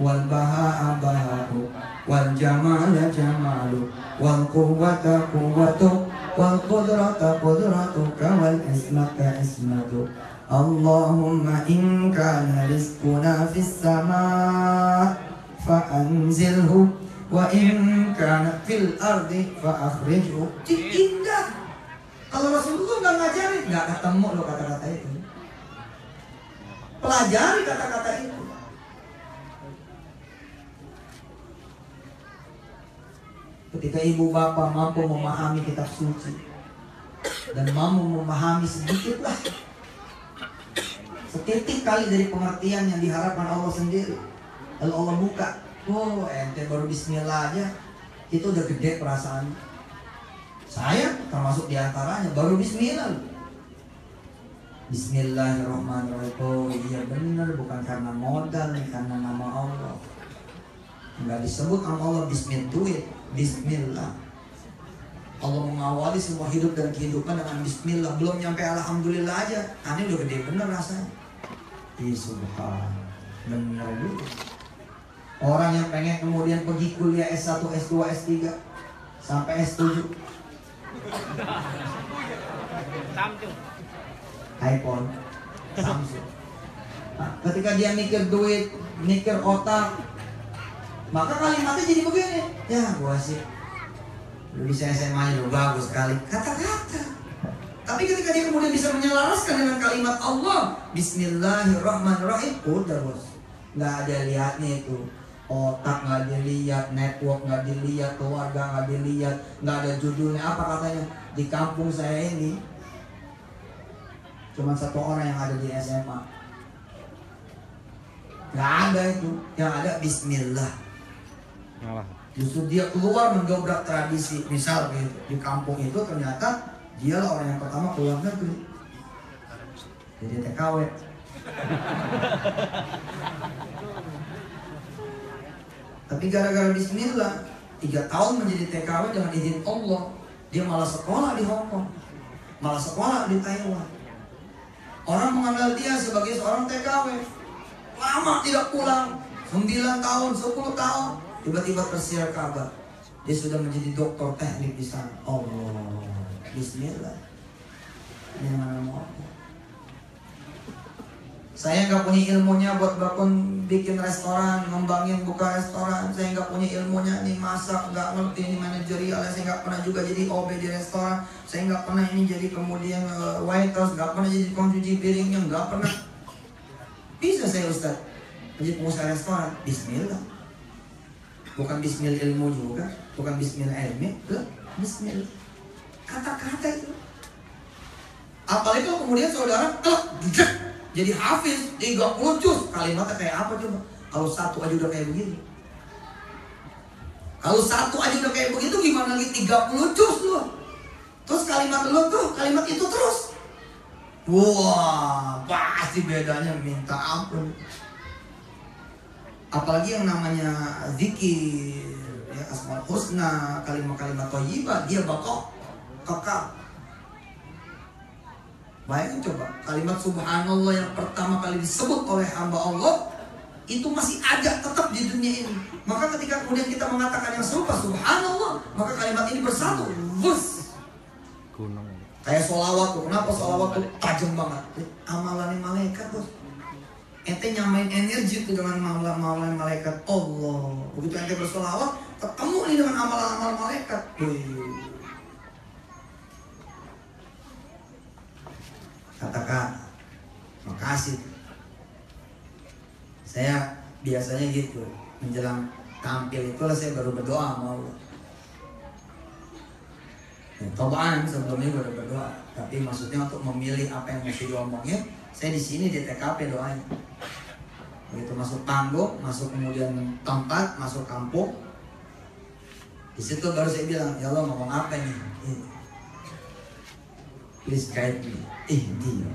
wal baha'a baha'u wal jamala jamalu wal quwwata quwwatu wal qudrata qudratuka wal ismata ismatu. Allahumma in kana rizquna fis sama' fa anzilhu wa in kana fil ardi fa akhrijhu. Indah. Kalau Rasulullah nggak ngajarin, nggak ketemu lo kata-kata itu. Pelajari kata-kata itu. Ketika ibu bapak mampu memahami kitab suci dan mampu memahami sedikit lah, setitik kali dari pengertian yang diharapkan Allah sendiri, lalu Allah buka, oh ente baru bismillah aja, itu udah gede perasaan. Saya termasuk diantaranya baru bismillah. Bismillahirrahmanirrahim. Oh iya benar, bukan karena modal nih, karena nama Allah. Enggak disebut nama Allah bismillah, bismillah. Allah mengawali semua hidup dan kehidupan dengan bismillah. Belum nyampe alhamdulillah aja, aneh udah gede bener rasanya. Ih subhan, bener dulu. Orang yang pengen kemudian pergi kuliah S1, S2, S3 sampai S7, iPhone, Samsung. Nah, ketika dia mikir duit, mikir otak, maka kalimatnya jadi begini. Ya gua sih lu bisa SMA lu bagus sekali, kata-kata. Tapi ketika dia kemudian bisa menyelaraskan dengan kalimat Allah, Bismillahirrahmanirrahim, udah bos, nggak ada lihatnya itu. Otak nggak dilihat, network nggak dilihat, keluarga nggak dilihat, nggak ada judulnya apa katanya. Di kampung saya ini cuma satu orang yang ada di SMA, nggak ada itu. Yang ada Bismillah. Justru dia keluar mendobrak tradisi. Misal gitu, di kampung itu ternyata dialah orang yang pertama keluar negeri, jadi TKW. Tapi gara-gara Bismillah 3 tahun menjadi TKW dengan izin Allah, dia malah sekolah di Hong Kong, malah sekolah di Taiwan. Orang mengenal dia sebagai seorang TKW, lama tidak pulang, 9 tahun, 10 tahun, tiba-tiba tersiar kabar dia sudah menjadi doktor teknik di sana. Allah, Bismillah. Ini mana mau? Saya nggak punya ilmunya buat bangun bikin restoran, ngembangin buka restoran. Saya nggak punya ilmunya nih masak, nggak ngerti ini manajerial. Saya nggak pernah juga jadi OB di restoran. Saya nggak pernah ini jadi kemudian waiters, nggak pernah jadi pencuci piringnya, nggak pernah. Bisa saya Ustaz menjadi pengusaha restoran? Bismillah. Bukan Bismillah ilmu juga, bukan Bismillah ilmi, Bismillah. Kata-kata itu. Apalagi kalau kemudian saudara jadi hafiz 30 juz, kalimatnya kayak apa coba? Kalau satu aja udah kayak begini. Kalau satu aja udah kayak begitu, gimana lagi 30 juz loh? Terus kalimat lo tuh, kalimat itu terus. Wah, pasti bedanya minta ampun. Apalagi yang namanya zikir, ya, asmaul husna, kalimat-kalimat thayyibah, dia bakal kekal. Bayangin coba, kalimat subhanallah yang pertama kali disebut oleh hamba Allah itu masih ada tetap di dunia ini. Maka ketika kemudian kita mengatakan yang serupa subhanallah, maka kalimat ini bersatu. Bus. Kayak sholawat tuh, kenapa sholawat tuh tajam banget? Amalannya malaikat bos. Ente nyamain energi tuh dengan amalan malaikat Allah. Begitu ente bersolawat, ketemu nih dengan amalan-amalan malaikat. Wih. Katakan makasih. Saya biasanya gitu, menjelang tampil itu saya baru berdoa sama Allah. Tobaan sebelumnya baru berdoa, tapi maksudnya untuk memilih apa yang mesti diomongin, saya di sini di TKP doanya. Begitu masuk panggung, masuk kemudian tempat, masuk kampung, Di situ baru saya bilang, ya Allah ngomong apa nih? Please guide me. Dia.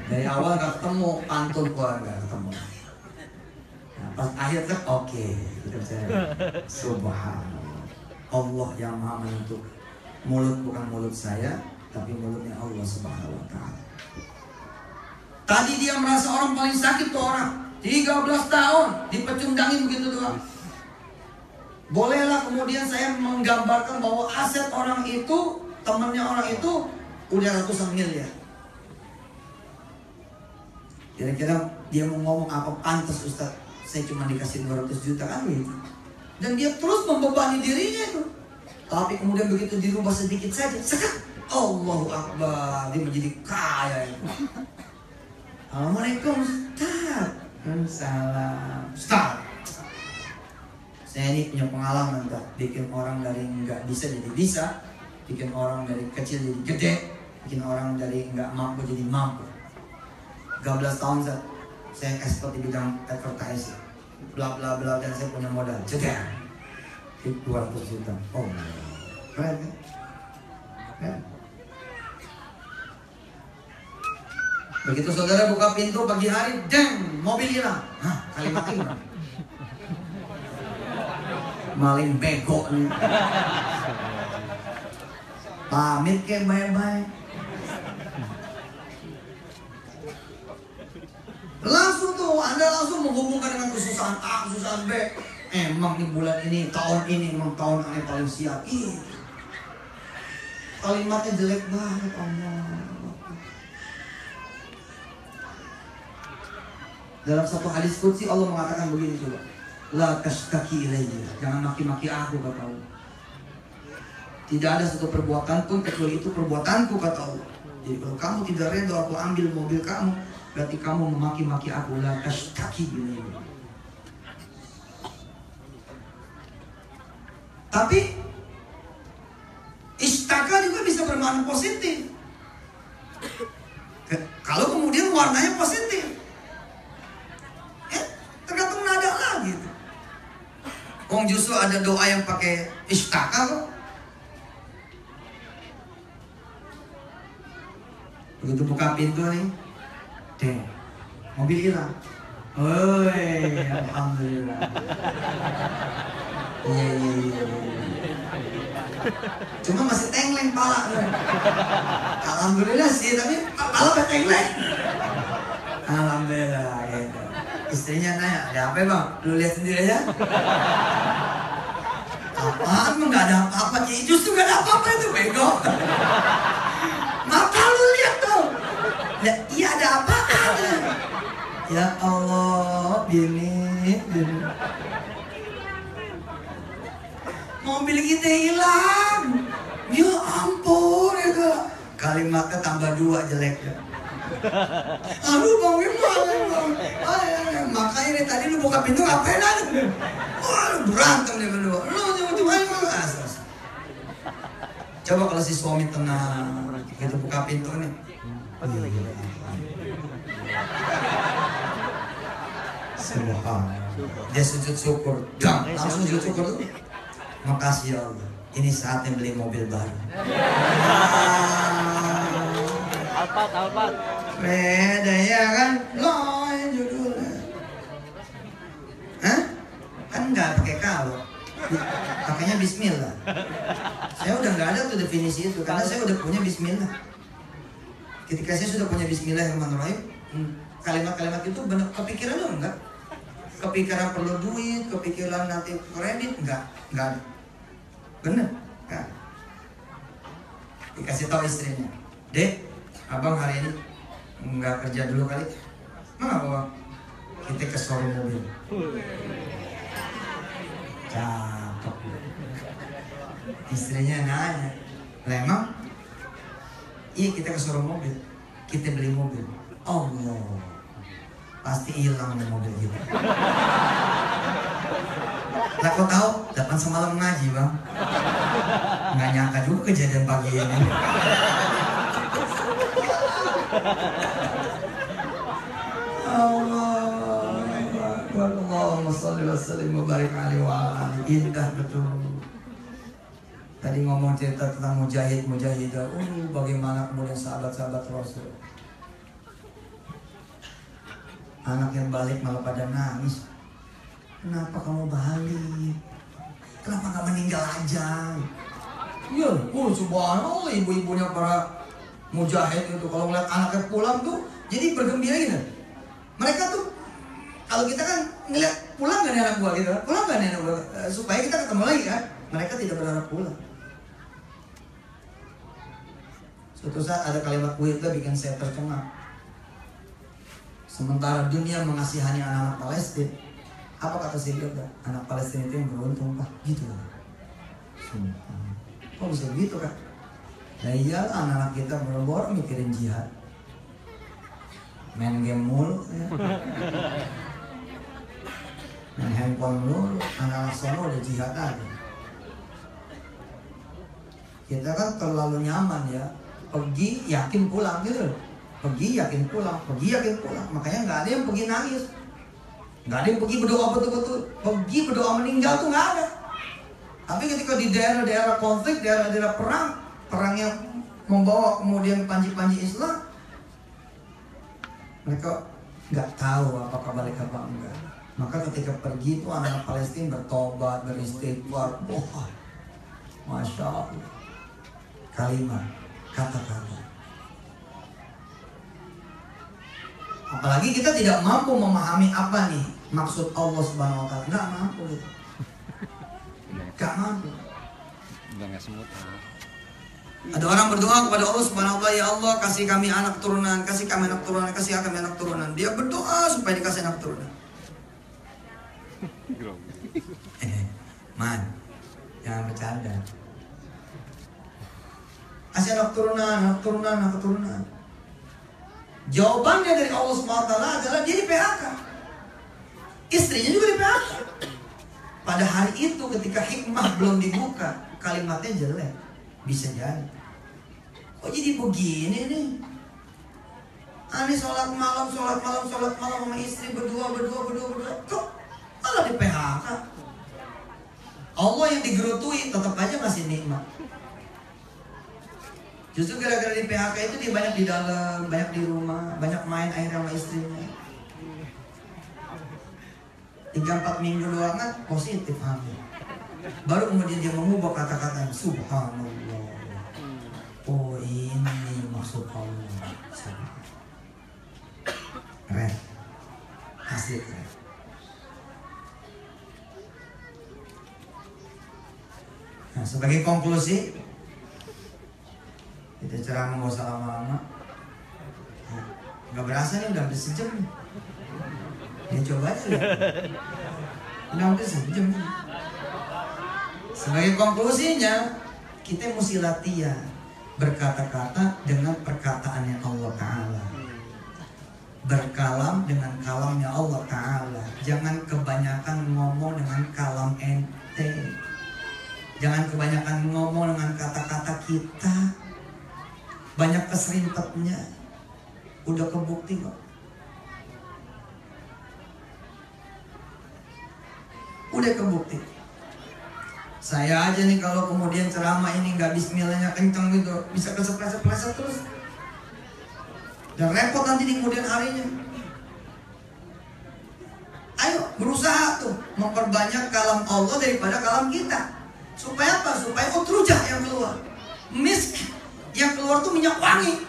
Dari awal gak ketemu, pantun gua gak ketemu. Nah, pas akhir kan oke, gitu saya. Subhanallah. Allah yang maha menentukan. Mulut bukan mulut saya, tapi mulutnya Allah Subhanahu wa ta'ala. Tadi dia merasa orang paling sakit tuh orang. 13 tahun dipecundangin begitu doang. Bolehlah kemudian saya menggambarkan bahwa aset orang itu, temannya orang itu udah ratusan miliar. Kira-kira dia mau ngomong apa pantas Ustaz? Saya cuma dikasih 200 juta kan gitu. Dan dia terus membebani dirinya itu. Tapi kemudian begitu dirubah sedikit saja, sekat, Allahu Akbar, dia menjadi kaya. Assalamualaikum Ustaz. Salam Ustaz. Saya ini punya pengalaman tak, bikin orang dari nggak bisa jadi bisa, bikin orang dari kecil jadi gede, bikin orang dari nggak mampu jadi mampu. 13 tahun saya expert di bidang advertising, bla bla bla, dan saya punya modal, cedek, 200 juta. Oh, keren kan? Keren. Begitu saudara buka pintu pagi hari, deng, mobil hilang. Hah, kalimat hilang. Maling bego nih. Pamit ke bye-bye. Langsung tuh, Anda langsung menghubungkan dengan kesusahan A, kesusahan B. Emang nih bulan ini, tahun ini, emang tahun ini paling siap. Ih, kalimatnya jelek banget, Allah. Dalam satu hadis qudsi Allah mengatakan begini coba. La tashtaki ilayya. Jangan maki-maki aku kata Allah. Tidak ada satu perbuatan pun kecuali itu perbuatanku kata Allah. Jadi kalau kamu tidak reda aku ambil mobil kamu, berarti kamu memaki-maki aku. La tashtaki ilayya. Tapi istaka juga bisa bermakna positif. Kalau kemudian warnanya positif, tergantung nada lagi. Wong justru ada doa yang pakai istaka kok. Begitu buka pintu nih, deh, mobil hilang. Oi, alhamdulillah. Iya. Cuma masih tengleng pala. Alhamdulillah sih, tapi pala gak tengleng. Alhamdulillah gitu. Istrinya nanya, ada apa bang? Lu lihat sendiri aja. Apaan? Gak ada apa-apa. Ya, justru gak ada apa-apa itu bego. Mata lu lihat tuh. Ya, iya ada apa-apa. Ya Allah, gini. Mobil kita hilang. Ya ampun ya. Kalimatnya tambah 2 jeleknya. Aduh bang Wiman, makanya dari tadi lu buka pintu ngapain aja? Wah, berantem nih berdua. Coba kalau si suami tenang, gitu buka pintu nih. Dia sujud syukur, langsung sujud syukur tuh. Makasih ya Allah, ini saatnya beli mobil baru. Alphard. Beda ya kan? Loh yang judulnya. Hah? Kan nggak pakai kalau, pakainya Bismillah. Saya udah nggak ada tuh definisi itu karena saya udah punya Bismillah. Ketika saya sudah punya Bismillahirrahmanirrahim, kalimat-kalimat itu benar kepikiran lo enggak? Kepikiran perlu duit, kepikiran nanti kredit enggak ada. Bener kan? Dikasih tahu istrinya, Dek, abang hari ini nggak kerja dulu kali. Mana bang? Kita ke showroom mobil. Cakep. Istrinya nanya, emang? Iya kita ke showroom mobil. Kita beli mobil. Oh no, pasti hilang nih mobil kita. Lah kok tahu? Datang semalam ngaji bang. Nggak nyangka juga kejadian pagi ini. Allah. Akbar, Allahumma sholli wa sallim wa barik alaihi wa ala alihi. Indah betul. Tadi ngomong cerita tentang mujahidah. Bagaimana kemudian sahabat-sahabat Rasul. Anak yang balik malah pada nangis. Kenapa kamu balik? Kenapa gak meninggal aja? Iya, subhanallah, ibu-ibunya para mujahid itu kalau ngeliat anaknya pulang tuh jadi bergembira gitu. Mereka tuh kalau kita kan ngeliat pulang gak nih anak gua gitu, pulang gak nih anak gua, supaya kita ketemu lagi kan. Mereka tidak berharap pulang. Suatu saat ada kalimat kuil itu bikin saya tercengang. Sementara dunia mengasihani anak-anak Palestina, apa kata si Yoga? Anak Palestina itu yang beruntung pak, gitu. Kok bisa gitu kan? Nah iyalah anak-anak kita boro-boro mikirin jihad, main game mulu, ya. Main handphone mulu, anak-anak sono udah jihad aja. Kita kan terlalu nyaman ya, pergi yakin pulang gitu. Pergi yakin pulang, makanya nggak ada yang pergi nangis, nggak ada yang pergi berdoa betul-betul, pergi berdoa meninggal tuh nggak ada. Tapi ketika di daerah-daerah konflik, daerah-daerah perang yang membawa kemudian panji-panji Islam, mereka nggak tahu apakah balik apa enggak. Maka ketika pergi itu anak Palestina bertobat, beristighfar, wah, masya Allah, kalimat, kata-kata. Apalagi kita tidak mampu memahami apa nih maksud Allah Subhanahu Wa Taala, nggak mampu gitu. Gak mampu. Ada orang berdoa kepada Allah Subhanahu Wa Taala, ya Allah kasih kami anak keturunan, kasih kami anak keturunan, kasih kami anak keturunan. Dia berdoa supaya dikasih anak keturunan. Man, jangan bercanda. Kasih anak keturunan. Jawabannya dari Allah Subhanahu Wa Taala adalah dia di PHK. Istrinya juga di PHK. Pada hari itu ketika hikmah belum dibuka, kalimatnya jelek. Bisa jadi. Kok jadi begini nih? Ani sholat malam sama istri berdua. Kok malah di PHK? Allah yang digerutui tetap aja masih nikmat. Justru gara-gara di PHK itu dia banyak di dalam, banyak di rumah, banyak main air sama istrinya. 3-4 minggu doang kan positif hamil. Baru kemudian dia mengubah kata-kata subhanallah. Oh ini maksud Allah. Keren. Asli keren. Nah sebagai konklusi, kita ceramah nggak usah lama-lama. Nggak berasa nih udah hampir sejam nih. Ya coba aja. Udah hampir sejam nih. Sebagai konklusinya, kita mesti latihan berkata-kata dengan perkataannya Allah Ta'ala, berkalam dengan kalamnya Allah Ta'ala. Jangan kebanyakan ngomong dengan kalam ente, jangan kebanyakan ngomong dengan kata-kata kita. Banyak keserimpetnya, udah kebukti kok. Udah kebukti. Saya aja nih kalau kemudian ceramah ini nggak bismillahnya kenceng gitu, bisa keset-keset terus. Dan repot nanti di kemudian harinya. Ayo berusaha tuh memperbanyak kalam Allah daripada kalam kita. Supaya apa? Supaya utrujah yang keluar. Misk yang keluar tuh minyak wangi.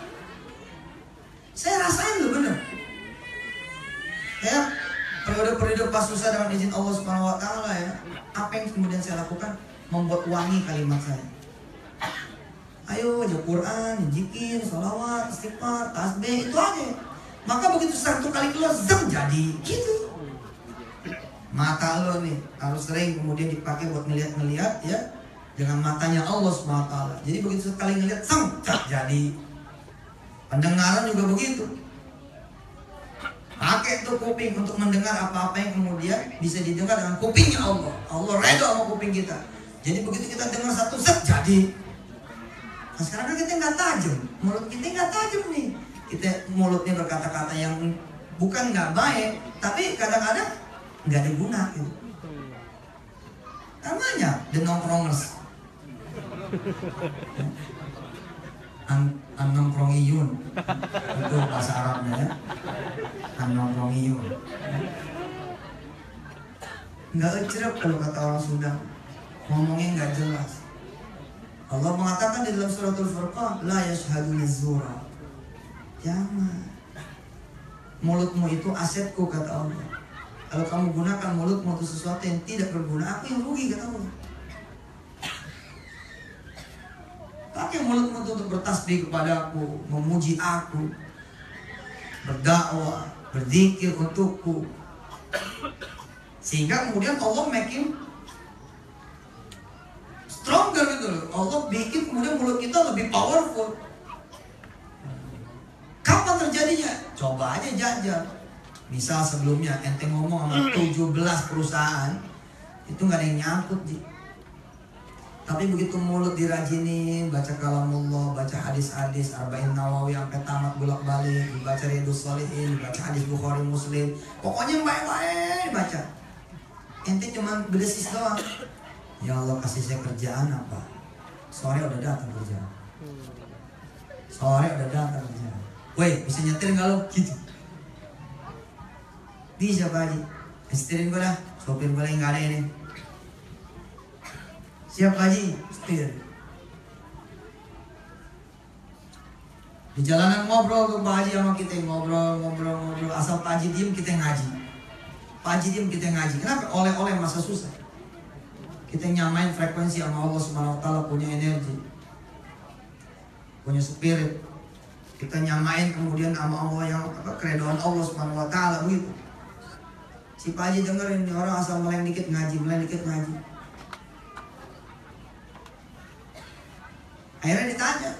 Saya rasain loh bener. Ya, periode-periode pas susah dengan izin Allah Subhanahu Wa Taala ya. Apa yang kemudian saya lakukan? Membuat wangi kalimat saya. Ayo baca Quran, zikir, sholawat, istighfar, tasbih, itu aja. Maka begitu satu kali keluar, zem jadi gitu. Mata lo nih harus sering kemudian dipakai buat ngeliat-ngeliat ya, dengan matanya Allah SWT. Jadi begitu sekali ngeliat, jadi. Pendengaran juga begitu. Pakai tuh kuping untuk mendengar apa-apa yang kemudian bisa didengar dengan kupingnya Allah. Allah reda sama kuping kita. Jadi begitu kita dengar satu zat jadi. Nah sekarang kan kita nggak tajam, mulut kita nggak tajam nih. Kita mulutnya berkata-kata yang bukan nggak baik, tapi kadang-kadang nggak ada guna gitu. Namanya the nongkrongers, nongkrongiyun itu bahasa Arabnya ya, nongkrongiyun. Nggak ecrep kalau kata orang Sunda, ngomongnya nggak jelas. Allah mengatakan di dalam suratul Furqan, la yashhaduna zura. Jangan. Mulutmu itu asetku kata Allah. Kalau kamu gunakan mulutmu untuk sesuatu yang tidak berguna, aku yang rugi kata Allah. Pakai mulutmu untuk bertasbih kepada aku, memuji aku, berdakwah, berzikir untukku. Sehingga kemudian Allah making stronger gitu loh. Allah bikin kemudian mulut kita lebih powerful. Kapan terjadinya? Coba aja jajal. Misal sebelumnya ente ngomong sama 17 perusahaan, itu nggak ada yang nyangkut Ji. Tapi begitu mulut dirajini, baca kalamullah, baca hadis-hadis, Arba'in Nawawi sampai tamat bolak-balik, dibaca Riyadhus Shalihin, dibaca hadis Bukhari Muslim, pokoknya baik-baik dibaca. Ente cuma bedesis doang. Ya Allah kasih saya kerjaan apa? Sore udah datang kerjaan. Sore udah datang kerjaan. Woi, bisa nyetir nggak lo? Gitu. Bisa Pak Haji. Setirin gue dah. Sopir gue lagi nggak ada ini. Siap Pak Haji. Setir. Di jalanan ngobrol tuh Pak Haji sama kita, ngobrol. Asal Pak Haji diem kita ngaji. Pak Haji diem kita ngaji. Kenapa? Oleh-oleh masa susah. Kita nyamain frekuensi sama Allah Subhanahu Wa Taala, punya energi, punya spirit. Kita nyamain kemudian sama Allah yang keredoan Allah Subhanahu Wa Taala begitu. Si Pak Haji dengerin nih orang asal meleng dikit ngaji. Akhirnya ditanya,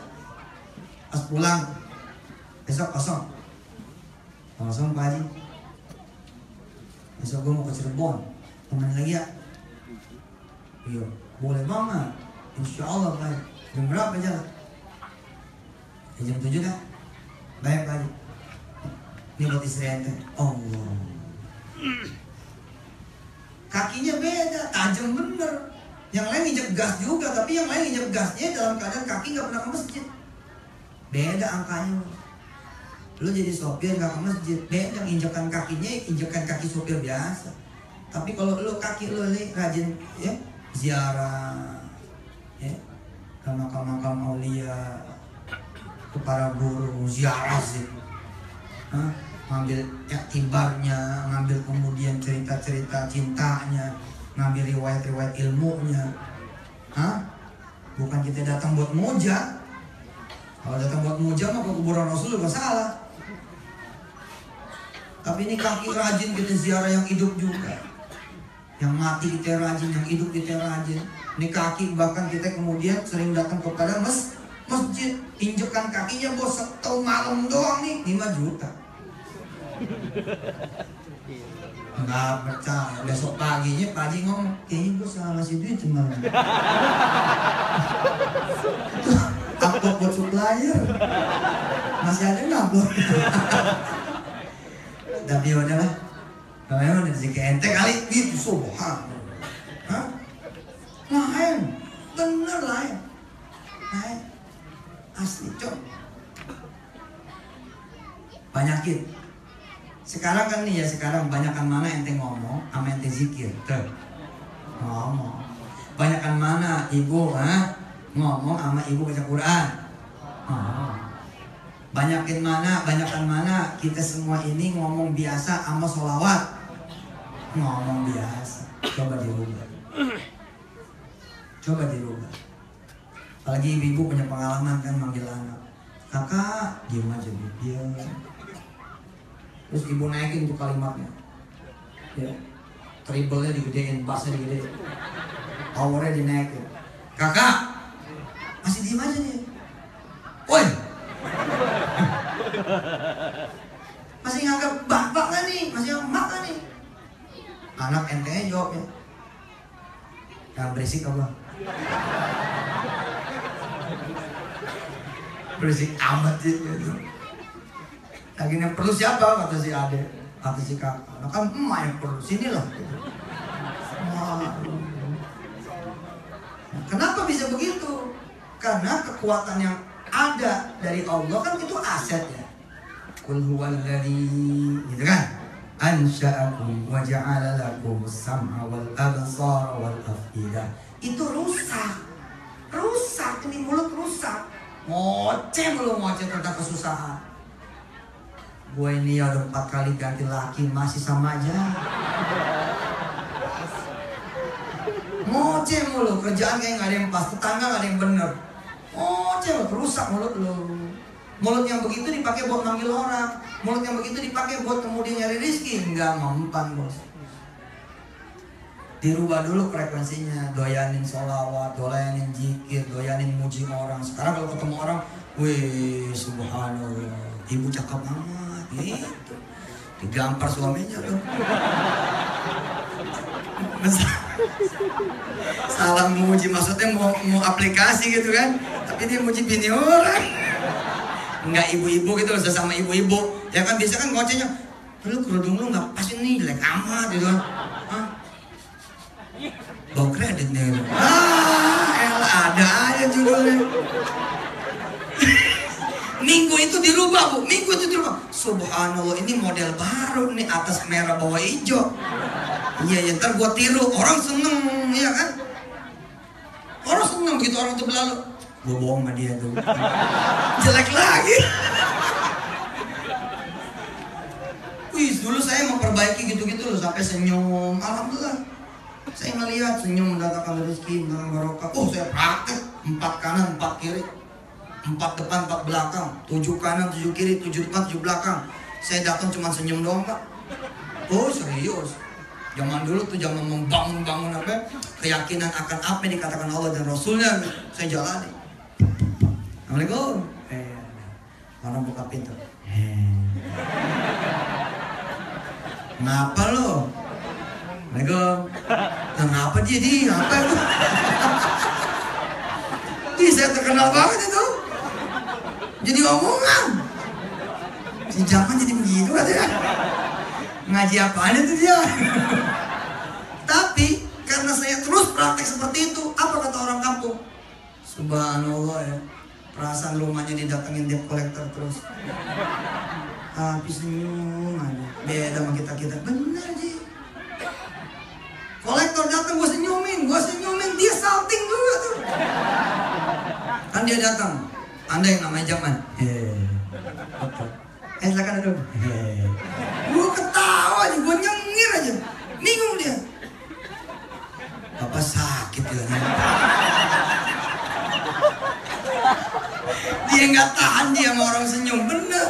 pas pulang besok kosong Pak Haji. Besok gue mau ke Cirebon, temen lagi ya. Iya, boleh banget. Insya Allah Pak Haji. Jam berapa jalan? Jam 7 dah. Baik Pak Haji. Ini buat istri ente. Allah. Kakinya beda, tajam bener. Yang lain injek gas juga, tapi yang lain injek gasnya dalam keadaan kaki nggak pernah ke masjid. Beda angkanya. Lu jadi sopir nggak ke masjid, beda injekan kakinya, injekan kaki sopir biasa. Tapi kalau lu kaki lu rajin ya ziarah, ya ke makam-makam aulia, ke para guru, ziarah sih. Ngambil iktibarnya, ngambil kemudian cerita-cerita cintanya, ngambil riwayat-riwayat ilmunya. Bukan kita datang buat muja. Kalau datang buat muja mah ke kuburan Rasul juga salah. Tapi ini kaki rajin kita ziarah yang hidup juga. Yang mati kita rajin, yang hidup kita rajin. Ini kaki bahkan kita kemudian sering datang kepada masjid. Injekan kakinya bos setau malam doang nih 5 juta. Nggak percaya. Besok paginya Pak Haji ngomong, kayaknya gue salah ngasih duit kemarin. Itu upload buat supplier. Masih ada nggak upload? Tapi udahlah. Memang udah rezeki ente kali itu subhanallah. Lain, bener lain. Asli cok. Banyakin. Sekarang kan nih ya, sekarang banyakan mana ente ngomong sama ente zikir. Ngomong. Banyakan mana ibu ngomong sama ibu baca Quran. Banyakan mana kita semua ini ngomong biasa sama sholawat. Ngomong biasa. Coba dirubah. Apalagi ibu punya pengalaman kan manggil anak. Kakak, diam aja bu, diam. Terus ibu naikin tuh kalimatnya, ya, treble-nya digedein, bass-nya digedein, power-nya dinaikin. Kakak, masih diem aja nih. Woi, masih nganggap bapak kan nih, masih nganggap emak kan nih. Anak ente jawabnya, jangan berisik abang. Berisik amat gitu. Akhirnya perlu siapa kata si Ade. Kata si kakak, nah kan emak yang perlu sini loh. Kenapa bisa begitu? Karena kekuatan yang ada dari Allah kan itu aset ya. Qul huwallazi, gitu kan? Ansha'akum wa ja'ala lakum as-sam'a wal absara wal af'idah. Itu rusak. Rusak, ini mulut rusak. Ngoceh belum ngoceh tentang kesusahan. Gue ini udah 4 kali ganti laki masih sama aja. Ngoceh mulu, kerjaan kayak gak ada yang pas, tetangga gak ada yang bener. Ngoceh, rusak mulut lo. Mulut yang begitu dipakai buat manggil orang, mulut yang begitu dipakai buat kemudian nyari rezeki, nggak mempan bos. Dirubah dulu frekuensinya, doyanin sholawat, doyanin zikir, doyanin muji orang. Sekarang kalau ketemu orang, wih subhanallah, ibu cakep amat, gitu. Digampar suaminya tuh. Salah muji, maksudnya mau aplikasi gitu kan, tapi dia muji bini orang. Enggak ibu-ibu gitu, sesama ibu-ibu. Ya kan biasa kan ngocehnya, lu kerudung lu nggak pas ini, jelek amat gitu. Hah? Bawa kredit nih. Ada aja judulnya. Minggu itu dirubah bu, minggu itu dirubah. Subhanallah, ini model baru nih, atas merah bawah hijau. Iya ya, ntar gua tiru, orang seneng, ya kan? Orang seneng begitu orang tuh berlalu. Gue bohong sama dia tuh. Jelek lagi. Wih, dulu saya memperbaiki gitu-gitu loh sampai senyum. Alhamdulillah. Saya ngelihat senyum mendatangkan rezeki, mendatangkan barokah. Saya praktek 4 kanan, 4 kiri. 4 depan, 4 belakang. 7 kanan, 7 kiri, 7 depan, 7 belakang. Saya datang cuma senyum doang, Pak. Serius. Zaman dulu tuh zaman membangun apa? Keyakinan akan apa yang dikatakan Allah dan Rasulnya. Saya jalani. Assalamualaikum. Orang buka pintu. Kenapa lo? Assalamualaikum. Kenapa dia di? Apa itu? Saya terkenal banget itu. Jadi omongan. Si zaman jadi begitu katanya. Ngaji apaan itu dia? Tapi karena saya terus praktek seperti itu, apa kata orang kampung? Subhanallah ya. Perasaan rumahnya didatengin debt collector terus. Tapi senyum aja. Beda sama kita. Bener sih. Kolektor datang gue senyumin, dia salting juga tuh. Kan dia datang. Anda yang namanya Jaman. Silakan duduk. Gue ketawa aja, gue nyengir aja. Bingung dia. Bapak sakit ya. Dia nggak tahan dia sama orang senyum, bener.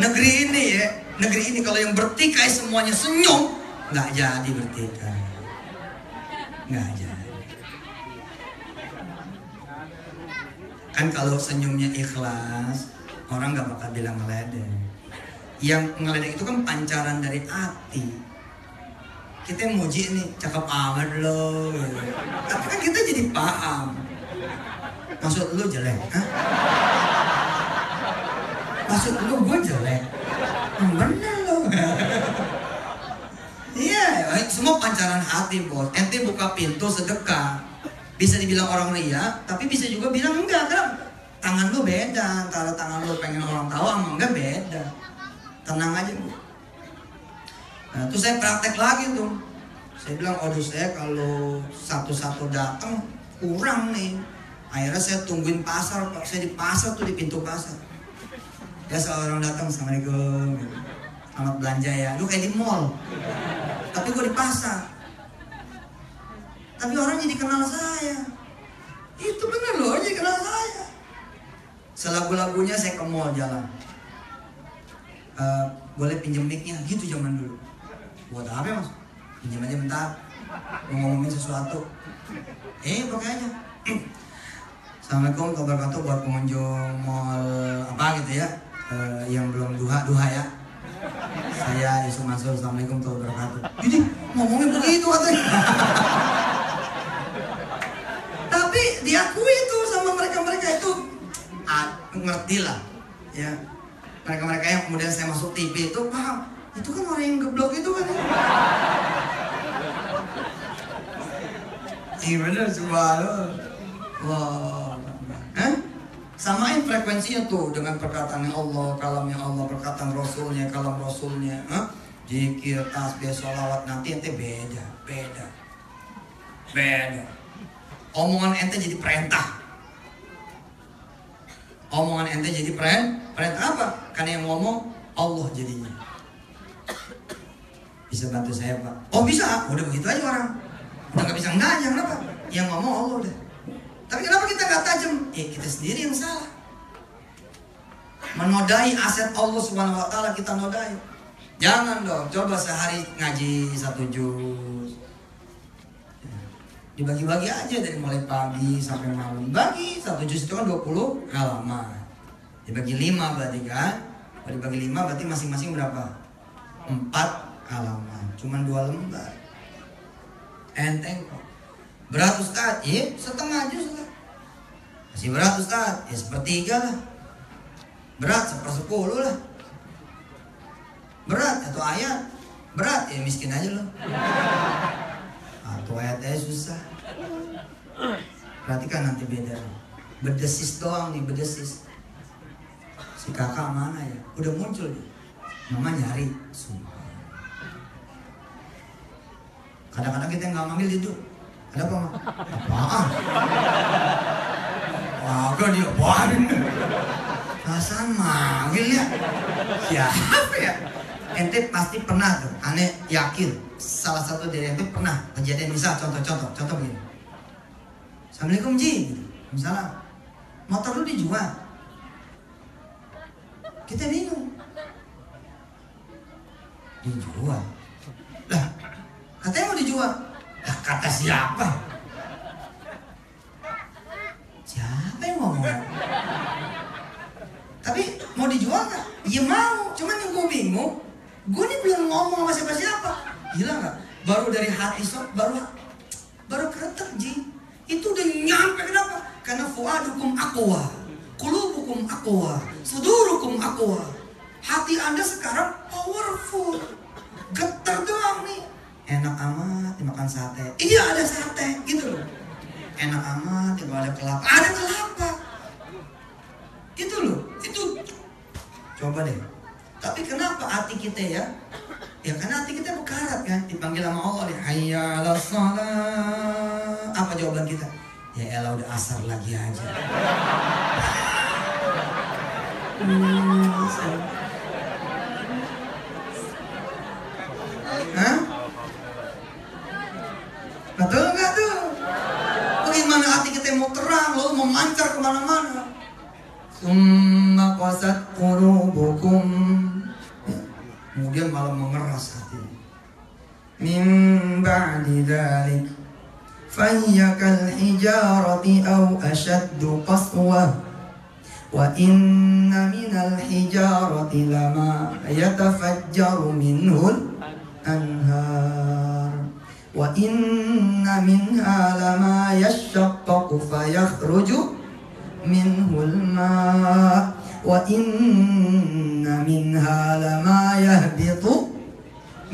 Negeri ini kalau yang bertikai semuanya senyum, nggak jadi bertikai, nggak jadi. Kan kalau senyumnya ikhlas, orang nggak bakal bilang ngeledek. Yang ngeledek itu kan pancaran dari hati. Kita muji nih, cakep amat lo. Tapi kan kita jadi paham. Maksud lu jelek, hah? Maksud lu gue jelek? Bener lo. Iya, semua pancaran hati bos. Ente buka pintu sedekah, bisa dibilang orang ria, tapi bisa juga bilang enggak. Karena tangan lu beda. Antara tangan lu pengen orang tahu sama enggak beda. Tenang aja bu. Nah, terus saya praktek lagi tuh. Saya bilang, saya kalau satu-satu datang kurang nih. Akhirnya saya tungguin pasar, Pak. Saya di pasar tuh, di pintu pasar. Biasa orang datang, Assalamualaikum. Selamat belanja ya. Lu kayak di mall. Tapi gue di pasar. Tapi orang jadi kenal saya. Itu bener loh, jadi kenal saya. Selagu-lagunya saya ke mall jalan. Boleh pinjem mic-nya, gitu zaman dulu. Buat apa ya mas? Pinjam aja bentar. Mau ngomongin sesuatu. Pakai aja. Assalamualaikum wabarakatuh buat pengunjung mall apa gitu ya, yang belum duha ya. Saya Yusuf Mansur, Assalamualaikum warahmatullahi wabarakatuh. Jadi ngomongin begitu katanya. Tapi diakui itu sama mereka itu ngerti lah ya. Mereka-mereka yang kemudian saya masuk TV itu paham, itu kan orang yang geblok itu kan. Iya bener coba lo. Wah. Samain frekuensinya tuh dengan perkataan Allah, kalamnya Allah, perkataan Rasulnya, kalam Rasulnya. Zikir, tasbih, sholawat, nanti ente beda. Omongan ente jadi perintah. Omongan ente jadi perintah apa? Karena yang ngomong Allah jadinya. Bisa bantu saya Pak? Oh bisa, udah begitu aja orang. Udah gak bisa nanya, kenapa? Yang ngomong Allah udah. Tapi kenapa kita gak tajam? Kita sendiri yang salah. Menodai aset Allah Subhanahu Wa Taala kita nodai. Jangan dong, coba sehari ngaji 1 juz. Dibagi-bagi aja dari mulai pagi sampai malam. Bagi 1 juz itu kan 20 halaman. Dibagi 5 berarti kan? Kalau dibagi 5 berarti masing-masing berapa? 4 halaman. Cuman 2 lembar. Enteng kok. Berat Ustaz? Iya, setengah juz lah. Masih berat Ustaz? Ya sepertiga lah. Berat 1/10 lah. Berat atau ayat? Berat ya miskin aja loh. Atau ayatnya susah. Perhatikan nanti beda. Bedesis doang nih, bedesis. Si kakak mana ya? Udah muncul nih. Mama nyari. Sumpah. Kadang-kadang kita nggak manggil hidup. Ada apa, Mak? Apaan? Wah, kok dia apaan? Perasaan manggil ya? Siapa ya? Ente pasti pernah tuh, aneh yakin salah satu dari ente pernah kejadian. Misal contoh begini. Assalamualaikum Ji, misalnya motor lu dijual, kita bingung, dijual lah, katanya mau dijual lah, kata siapa yang ngomong? Tapi mau dijual nggak? Iya mau, cuman yang gue bingung, gue ini belum ngomong sama siapa-siapa. Gila nggak? Baru dari hati baru keretek Ji. Itu udah nyampe. Kenapa? Karena fuadukum aqwa, qulubukum aqwa, sudurukum aqwa. Hati Anda sekarang powerful. Getar doang nih. Enak amat dimakan sate. Iya ada sate gitu loh. Enak amat kalau ada kelapa. Ada kelapa. Itu loh. Itu coba deh. Tapi kenapa hati kita ya? Ya karena hati kita berkarat kan, dipanggil sama Allah nih, hayya 'alas shalah. Apa jawaban kita? Ya elah udah asar lagi aja. Hah? Betul nggak tuh? Bagaimana hati kita mau terang, lalu mau mancar kemana-mana? Summa qasat qulubukum, kemudian malah mengeras hati. Min ba'di dzalik fahiya kal hijarati aw ashaddu qaswa wa inna minal hijarati lama yatafajjaru minhul anhar wa inna minha lama yashaqqaqu fayakhruju minhul ma' wa inna minha lama yahbitu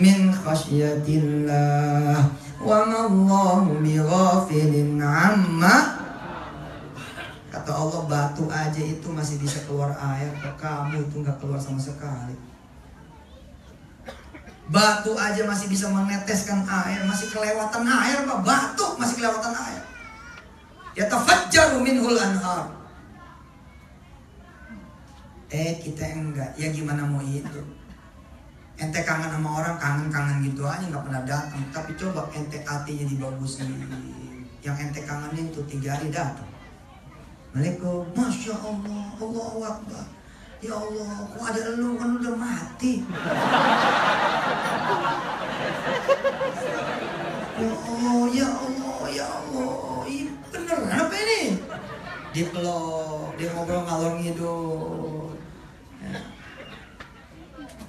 min khasyatillah wa ma Allahu bighafilin amma. Kata Allah, batu aja itu masih bisa keluar air, kok kamu itu nggak keluar sama sekali. Batu aja masih bisa meneteskan air, masih kelewatan air Pak. Batu masih kelewatan air. Yatafajjaru minhul anhar. Kita enggak. Ya gimana mau itu? Ente kangen sama orang, kangen-kangen gitu aja, nggak pernah datang. Tapi coba ente hatinya dibagusin. Yang ente kangenin tuh 3 hari datang. Assalamualaikum, Masya Allah, Allahu Akbar. Ya Allah, kok ada elu, kan udah mati. Ya Allah, ya Allah, ya Allah. Ih, bener apa ini? Dipeluk, dia ngobrol ngalor ngidul. Ya.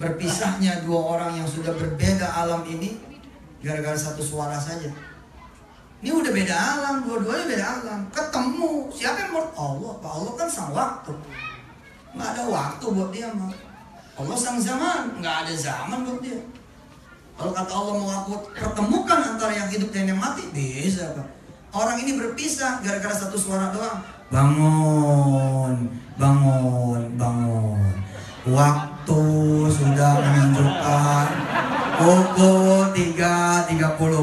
Berpisahnya 2 orang yang sudah berbeda alam ini gara-gara satu suara saja. Ini udah beda alam, dua-duanya beda alam. Ketemu, siapa yang mau? Allah. Pak Allah kan sang waktu. Nggak ada waktu buat dia mah. Allah sang zaman, nggak ada zaman buat dia. Kalau kata Allah mau aku pertemukan antara yang hidup dan yang mati, bisa Pak. Orang ini berpisah gara-gara satu suara doang. Bangun, bangun, bangun. Waktu sudah menunjukkan pukul 3.30.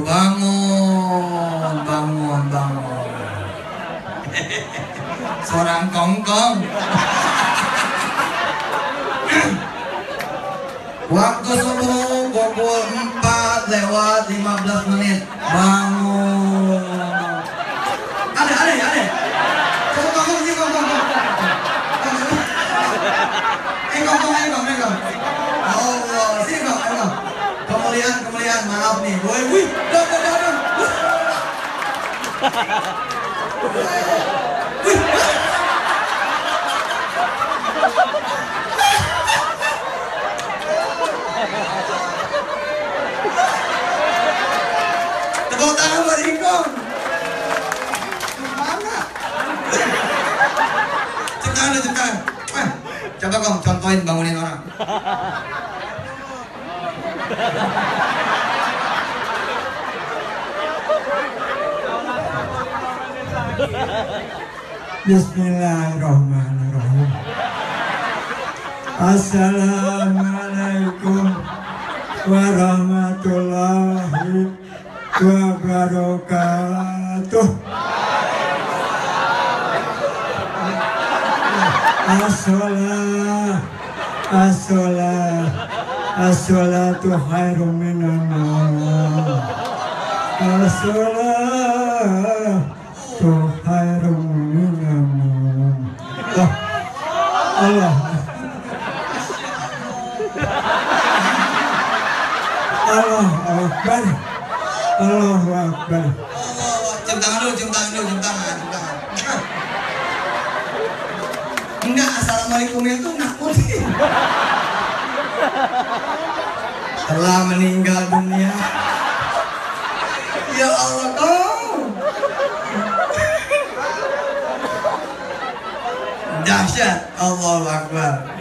Bangun, bangun, bangun. Seorang kongkong. Waktu subuh pukul 4:15. Bangun. Ada. Kongkong sih, kongkong. Kongkong. Allah, sini kongkong. Kemuliaan, maaf nih. Wih, dah. Tepuk tangan buat Ingkong. Mana? Ciptaan. Coba Kong, contohin bangunin orang. Bismillahirrahmanirrahim. Assalamualaikum warahmatullahi wabarakatuh. As-salatu khairum minan nawm. As-salatu khairum minan nawm. Allah. Allahu Akbar. Allahu Akbar. Cium tangan dulu. Enggak, assalamualaikum itu nakutin. Telah meninggal dunia. Ya Allah kau. Dahsyat. Allahu Akbar.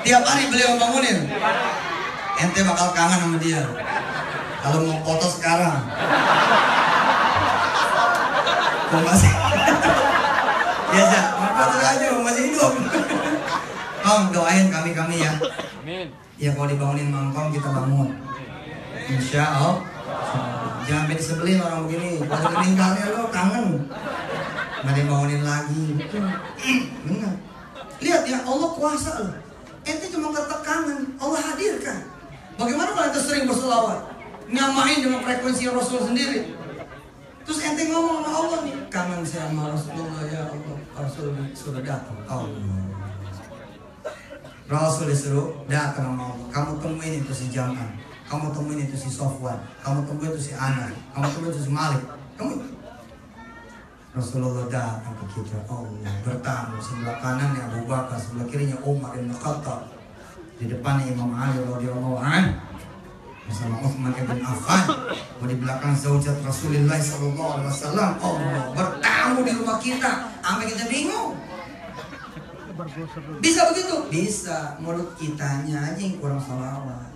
Tiap hari beliau bangunin. Ente bakal kangen sama dia. Kalau mau foto sekarang. Masih. Biasa, foto aja masih hidup. Kong, doain kami ya. Ya kalau dibangunin mangkong kita bangun. Insya Allah. Jangan sampai disebelin orang begini. Kalau meninggalnya lo kangen. Nggak dibangunin lagi. Benar. Lihat ya, Allah kuasa loh. Ente cuma tetap kangen, Allah hadirkan. Bagaimana kalau ente sering berselawat, nyamain dengan frekuensi Rasul sendiri. Terus ente ngomong sama Allah nih, kangen saya sama Rasulullah ya Allah. Rasul sudah datang. Allah. Rasul disuruh datang sama Allah. Kamu temuin itu si Jamal, kamu temuin itu si Sofwan, kamu temuin itu si Anas, kamu temuin itu si Malik. Rasulullah datang ke kita, Allah bertamu sebelah kanannya Abu Bakar, sebelah kirinya Umar bin Khattab, di depannya Imam Ali radhiyallahu anhu bersama Utsman bin Affan, di belakang zaujat Rasulullah sallallahu alaihi wasallam. Allah bertamu di rumah kita, sampai kita bingung. Bisa begitu? Bisa. Mulut kitanya aja yang kurang salawat.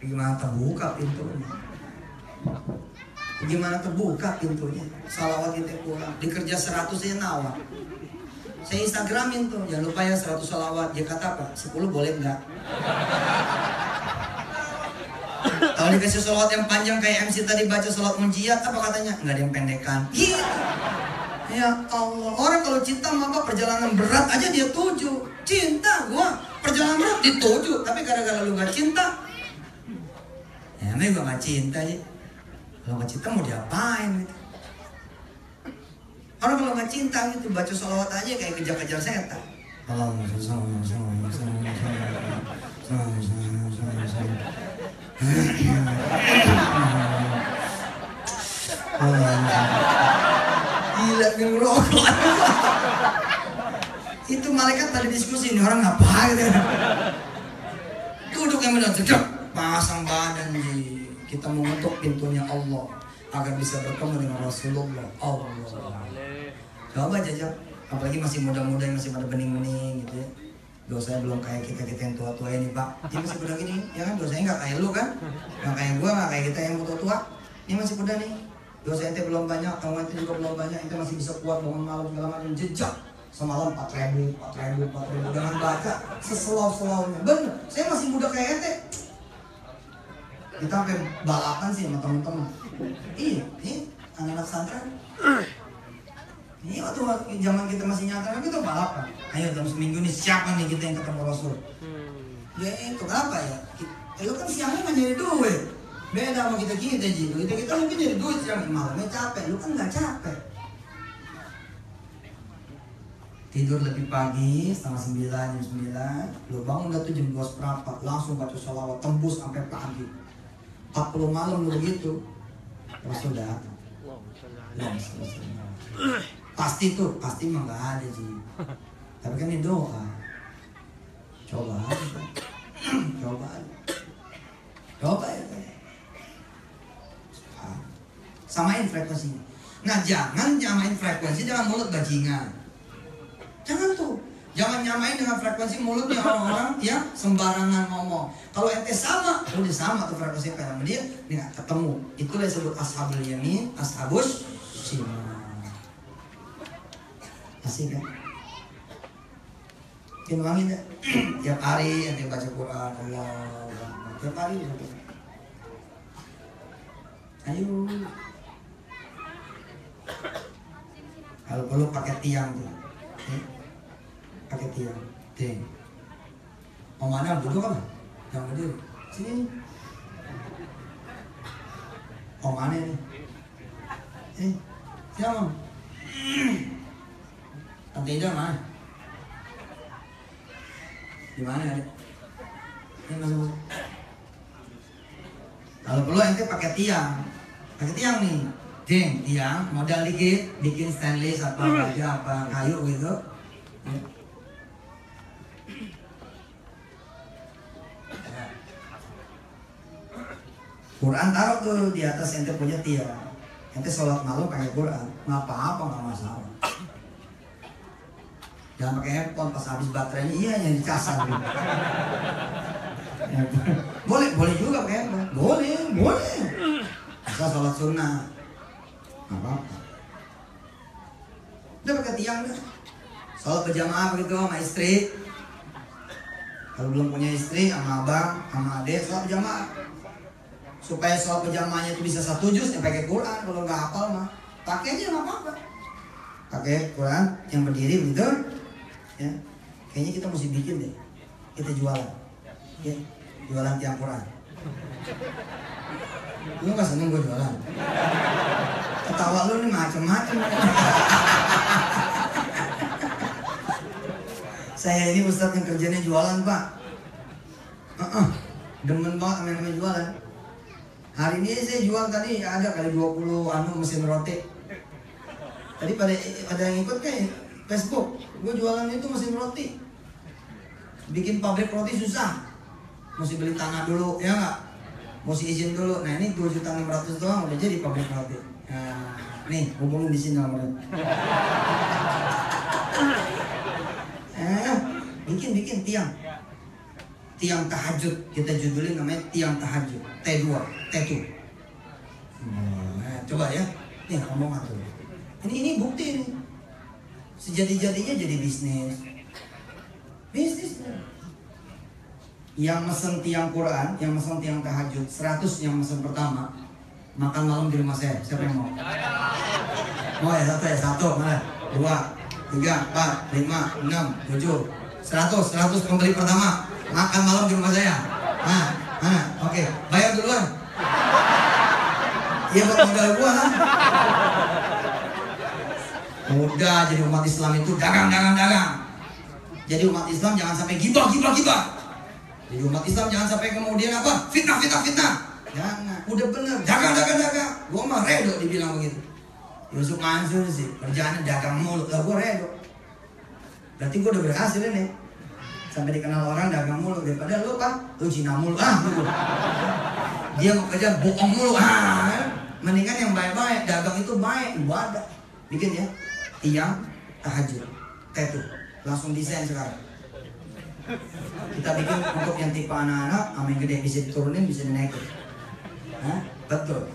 Gimana terbuka pintunya? Gimana terbuka pintunya? Salawat kita kurang. Dikerja 100 aja nawar. Saya Instagramin tuh, jangan lupa ya 100 salawat. Dia kata apa? 10 boleh enggak? Kalau dikasih salawat yang panjang kayak MC tadi baca salawat munjiat, apa katanya? Enggak ada yang pendekan. Gitu. Ya Allah, orang kalau cinta maka perjalanan berat aja dia tuju. Cinta gua, perjalanan berat dituju. Tapi gara-gara lu gak cinta, ya emang gua gak cinta aja. Kalau gak cinta mau diapain gitu. Orang kalau gak cinta gitu baca sholawat aja kayak kejar-kejar setan. Gila ngerokok. Itu malaikat tadi diskusi, ini orang ngapain gitu. Duduk yang benar, pasang badan di. Kita mengetuk pintunya Allah agar bisa bertemu dengan Rasulullah. Allah. Coba jajak. apalagi masih muda-muda, masih pada bening-bening gitu ya. Dosanya belum kayak kita yang tua-tua ini Pak. Dia masih muda gini, ya kan? Dosanya nggak kayak lu kan, nggak kayak gua, nggak kayak kita yang tua-tua. Ini masih muda nih. Dosa ente belum banyak, kamu ente juga belum banyak, ente masih bisa kuat bangun malam segala macam, jejak semalam 4.000, jangan baca seselau-selaunya. Bener, saya masih muda kayak ente. Kita sampai balapan sih sama teman-teman. Iya, ini anak-anak santri. Ini waktu zaman kita masih nyata kita balapan. Ayo dalam seminggu nih siapa nih kita yang ketemu Rasul? Ya itu kenapa ya? Lu kan siangnya nggak nyari duit. Beda sama kita Ji. Kita mungkin nyari duit siang malamnya capek. Lu kan nggak capek. Tidur lebih pagi, 8:30, jam 9. Lu bangun udah tuh jam 2 seperempat, langsung baca sholawat tembus sampai pagi. 40 malam lu begitu. Rasul datang. Pasti mah nggak ada sih. Tapi kan ini doa. Coba ya. Samain frekuensinya. Nah jangan nyamain frekuensi dengan mulut bajingan. Jangan tuh. Jangan nyamain dengan frekuensi mulutnya orang-orang yang sembarangan ngomong. Kalau ente sama, udah sama tuh frekuensi kayak dia, nggak ketemu. Itulah disebut ashabul yamin, ashabus shimal. Asik kan? Mungkin wangi gak? Tiap hari ente baca Quran, Allah. Tiap hari baca. Ayo. Kalau perlu pakai tiang tuh. Pakai tiang. Ding. Mau mana duduk apa? Jangan berdiri. Sini. Mau mana nih? Ini. Siapa? Tidak mana? Di mana ada? Ini masuk. Kalau perlu ente pakai tiang nih, tiang modal dikit, bikin stainless apa aja apa kayu gitu. Ya. Quran taruh tuh di atas ente punya tiang. Ente sholat malam pakai Quran, nggak apa-apa, nggak masalah. Jangan pakai handphone pas habis baterainya, iya yang dicasar. Boleh juga pakai handphone. Boleh. Bisa sholat sunnah. Nggak apa-apa. Udah pakai tiang deh. Sholat berjamaah begitu sama istri. Kalau belum punya istri, sama abang, sama adik, sholat berjamaah. Supaya sholat berjamaahnya itu bisa 1 juz, ya pakai Quran. Kalau nggak hafal mah, pakai aja nggak apa-apa. Pakai Quran yang berdiri begitu. Ya, kayaknya kita mesti bikin deh. Kita jualan. Ya, jualan tiang Quran. Lu nggak seneng gue jualan? Ketawa lu nih macem-macem. Saya ini ustadz yang kerjanya jualan Pak. Demen banget sama yang jualan. Hari ini saya jual tadi ada kali 20 mesin roti. Tadi pada yang ikut kayak Facebook, gue jualan itu mesin roti. Bikin pabrik roti susah. Mesti beli tanah dulu, ya nggak? Mesti izin dulu. Nah ini 2.600.000 doang udah jadi pabrik roti. Nah, nih hubungin di sini nomornya. Bikin tiang tahajud. Kita judulin namanya tiang tahajud. T2. Nah, coba ya. Nih ngomong apa? Ini bukti nih. Sejadi-jadinya jadi bisnis. Yang mesen tiang Quran, yang mesen tiang tahajud 100 yang mesen pertama makan malam di rumah saya. Siapa yang mau? Mau ya? Satu, mana? 2, 3, 4, 5, 6, 7, 100 pembeli pertama makan malam di rumah saya. Mana? Oke, bayar duluan. Iya buat modal gua kan. Udah, jadi umat Islam itu dagang. Jadi umat Islam jangan sampai gibah. Jadi umat Islam jangan sampai kemudian apa? Fitnah. Jangan. Udah bener, dagang. Gua mah redo dibilang begitu. Yusuf Mansur sih, kerjaannya dagang mulu. Lah gua redo. Berarti gua udah berhasil ini. Sampai dikenal orang dagang mulu. Daripada lu kan, lu Cina mulu. Dia mau kerja bohong mulu. Mendingan yang baik-baik, dagang itu baik. Ibadah. Bikin ya. Tiang tahajud, tattoo, langsung desain sekarang. Kita bikin untuk yang tipe anak-anak, amin gede bisa diturunin, bisa dinaikin. Hah? Betul.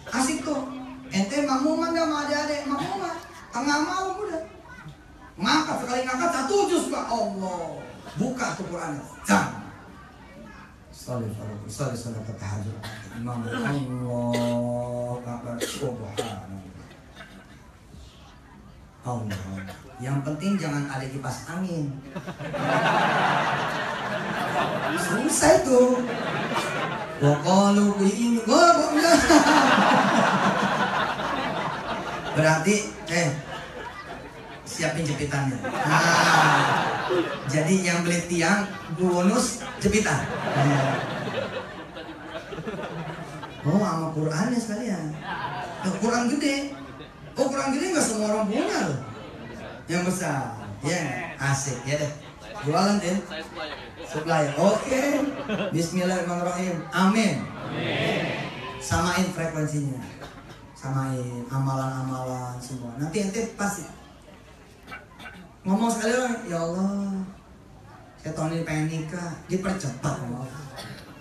Asik tuh. Ente makmuman gak sama adik-adik? Makmuman. Tengah malam udah. Ngangkat, sekali ngangkat 1 juz Pak. Allah. Buka tuh Quran. Jam. Salih tahajud. Imam Allah Akbar. Subhanallah. Allah. Yang penting jangan ada kipas angin. Selesai tuh. Waqalu ini berarti siapin jepitannya. Nah, jadi yang beli tiang bonus jepitan. Oh, sama Qurannya sekalian. Quran gede. Oh, Quran gede nggak semua orang punya loh. Yang besar, ya asik ya deh. Jualan deh. Supply. Oke. Bismillahirrahmanirrahim. Amin. Samain frekuensinya. Samain amalan-amalan semua. Nanti ente pasti ngomong sekali orang, ya Allah, saya tahun ini pengen nikah, dipercepat ngomong.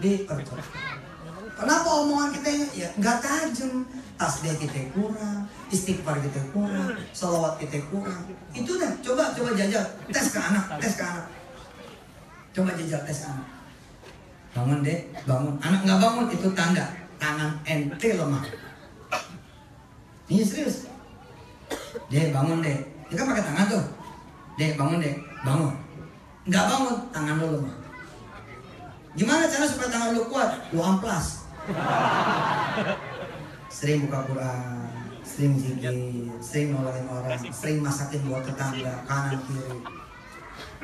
Dipercepat. Kenapa omongan kita ya nggak tajam? Tasbih kita kurang, istighfar kita kurang, salawat kita kurang. Itu dah, coba jajal, tes ke anak. Coba jajal tes anak. Bangun deh, bangun. Anak nggak bangun itu tanda tangan ente lemah. Ini serius. Deh bangun deh. Dia kan pakai tangan tuh. Deh bangun deh, bangun. Nggak bangun, tangan lu lemah. Gimana cara supaya tangan lu kuat? Lu amplas. Sering buka Quran, sering zikir, sering nolongin orang, sering masakin buat tetangga, kanan kiri.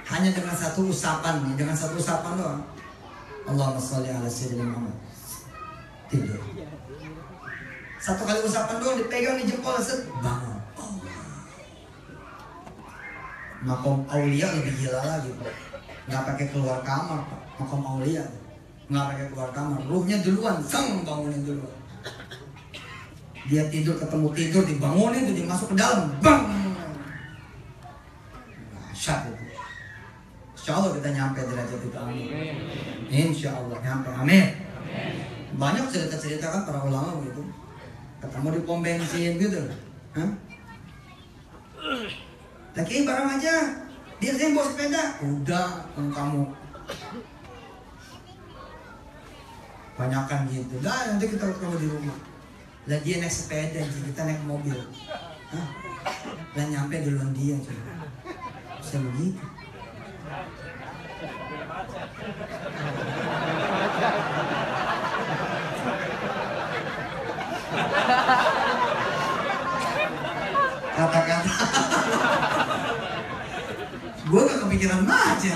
Hanya dengan satu usapan nih, dengan satu usapan doang. Allahumma sholli ala sayyidina Muhammad. Tidur. Satu kali usapan doang dipegang di jempol, set, bangun. Makom aulia lebih gila lagi, Pak. Nggak pakai keluar kamar, Pak. Makom aulia nggak pakai keluar kamar, ruhnya duluan, bangunin duluan. Dia tidur ketemu tidur, dibangunin, itu dimasuk ke dalam, bang. Dahsyat itu. Insya Allah kita nyampe derajat itu, amin. Insya Allah nyampe, amin. Banyak cerita-cerita kan para ulama begitu, ketemu di pom bensin gitu. Hah? Lagi barang aja, dia sering bawa sepeda, udah kamu. Banyakan gitu, dah nanti kita ketemu di rumah. Lah dia naik sepeda, kita naik mobil. Hah? Lah nyampe duluan dia coba. Bisa begitu. Kata-kata gue gak kepikiran aja.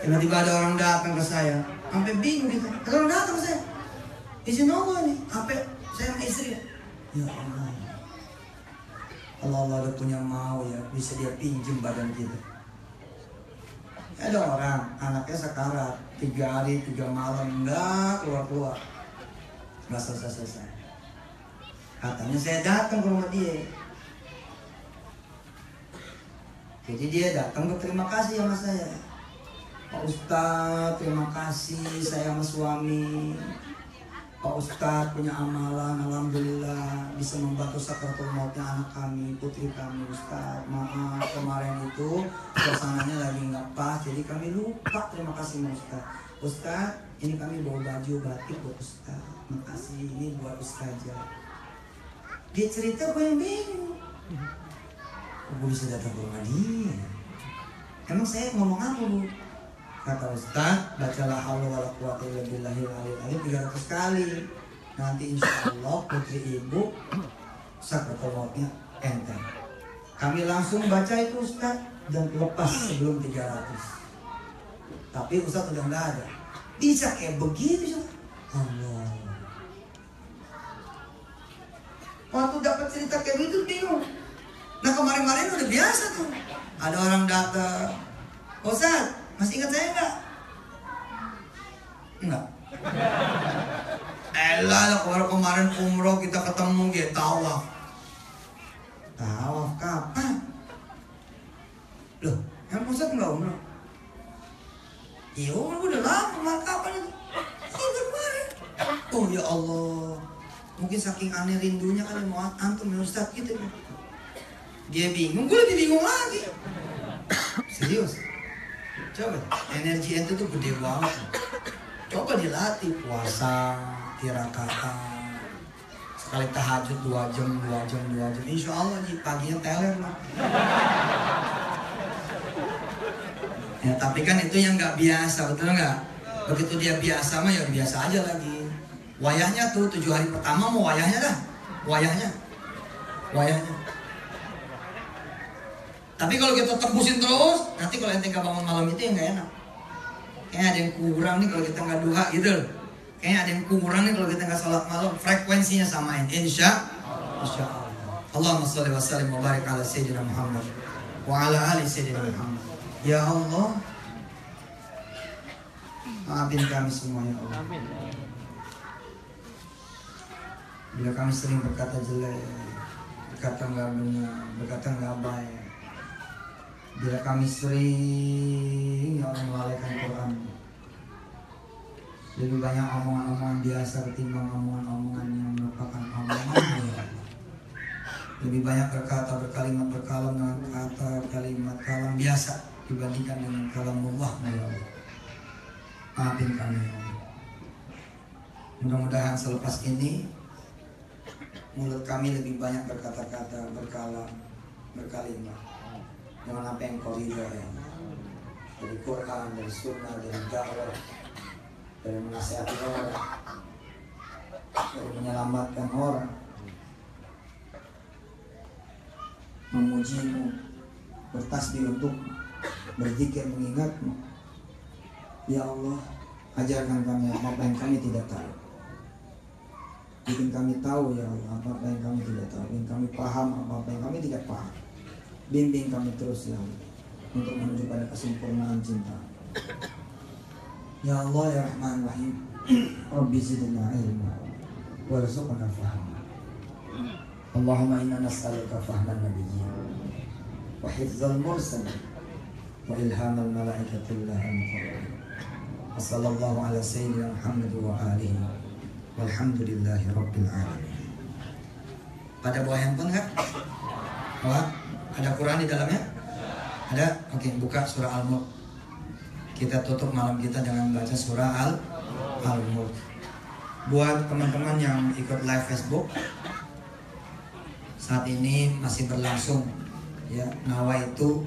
Tiba-tiba ada orang datang ke saya, sampai bingung gitu. Ada orang datang ke saya, izin Allah nih, apa saya sama istri. Ya Allah, Allah udah punya mau ya, bisa dia pinjem badan kita. Ada orang, anaknya sekarat, 3 hari 3 malam enggak keluar-keluar, nggak selesai. Katanya saya datang ke rumah dia. Jadi dia datang berterima kasih sama saya. Pak Ustadz, terima kasih saya sama suami. Pak Ustadz punya amalan, alhamdulillah bisa membantu sakaratul mautnya anak kami, putri kami. Ustadz, maaf kemarin itu suasananya lagi nggak pas, jadi kami lupa. Terima kasih Ustadz. Ustadz, ini kami bawa baju batik buat Ustadz. Makasih, ini buat Ustazah. Dia cerita gue yang bingung. Gue bisa datang ke rumah dia. Emang saya ngomong apa Bu? Kata Ustaz, bacalah haula wala quwata illa billahil aliyil azim 300 kali. Nanti insya Allah putri ibu sakaratul mautnya enteng. Kami langsung baca itu Ustaz dan lepas sebelum 300. Tapi Ustaz udah nggak ada. Bisa kayak begitu Ustaz. Allah. Waktu dapat cerita kayak gitu bingung. Nah kemarin-kemarin udah biasa tuh. Ada orang datang, Ustaz, masih ingat saya enggak? Enggak. Elah, kalau kemarin umroh kita ketemu dia tawaf. Ustaz nggak umroh? Iya umroh udah lama, maka kapan itu? Itu kemarin. Oh ya Allah, mungkin saking aneh rindunya kan mau antum ya Ustaz gitu. Dia bingung, gue lebih bingung lagi. Serius. Coba, energi itu tuh gede banget. Coba dilatih puasa, rakaat, sekali tahajud 2 jam. Insya Allah paginya teler lah. Ya tapi kan itu yang nggak biasa, betul nggak? Begitu dia biasa mah ya biasa aja lagi. Wayahnya tuh 7 hari pertama mau wayahnya dah, wayahnya. Tapi kalau kita tembusin terus, nanti kalau ente nggak bangun malam itu ya nggak enak. Kayaknya ada yang kurang nih kalau kita nggak duha gitu. Kayaknya ada yang kurang nih kalau kita nggak sholat malam. Frekuensinya samain, insya Allah. Allahumma sholli wa sallim wa barik ala sayyidina Muhammad wa ala ali sayyidina Muhammad. Ya Allah, maafin kami semua ya Allah. Bila kami sering berkata jelek, berkata nggak benar, berkata nggak baik. Bila kami sering ya Allah melalaikan Quran, lebih banyak omongan-omongan biasa ketimbang omongan-omongan yang merupakan omongan ya. Lebih banyak berkata berkalimat berkalam dengan kata kalimat kalam biasa dibandingkan dengan kalam Allah ya Allah. Maafin kami ya Allah. Mudah-mudahan selepas ini mulut kami lebih banyak berkata-kata berkalam berkalimat dengan apa yang kau ridhoi, dari Quran, dari Sunnah, dari dakwah, dari menasihati orang, dari menyelamatkan orang, memujimu, bertasbih untuk berzikir mengingatmu. Ya Allah, ajarkan kami apa yang kami tidak tahu. Bikin kami tahu ya Allah apa yang kami tidak tahu. Bikin kami paham apa yang kami tidak paham. Bimbing kami terus ya Allah untuk menuju pada kesempurnaan cinta. Ya Allah ya Rahman Rahim, Rabbi zidna ilma warzuqna fahma. Allahumma inna nas'aluka fahman nabiyyin wa hifdzal mursalin wa ilhamal malaikatillah al-muqarrabin. Wassallallahu ala sayyidina Muhammad wa alihi walhamdulillahi rabbil alamin. Pada buah handphone kan? Wah, ada Quran di dalamnya? Ada? Oke, buka surah Al-Mulk. Kita tutup malam kita dengan baca surah Al-Mulk. Buat teman-teman yang ikut live Facebook, saat ini masih berlangsung ya, nawaitu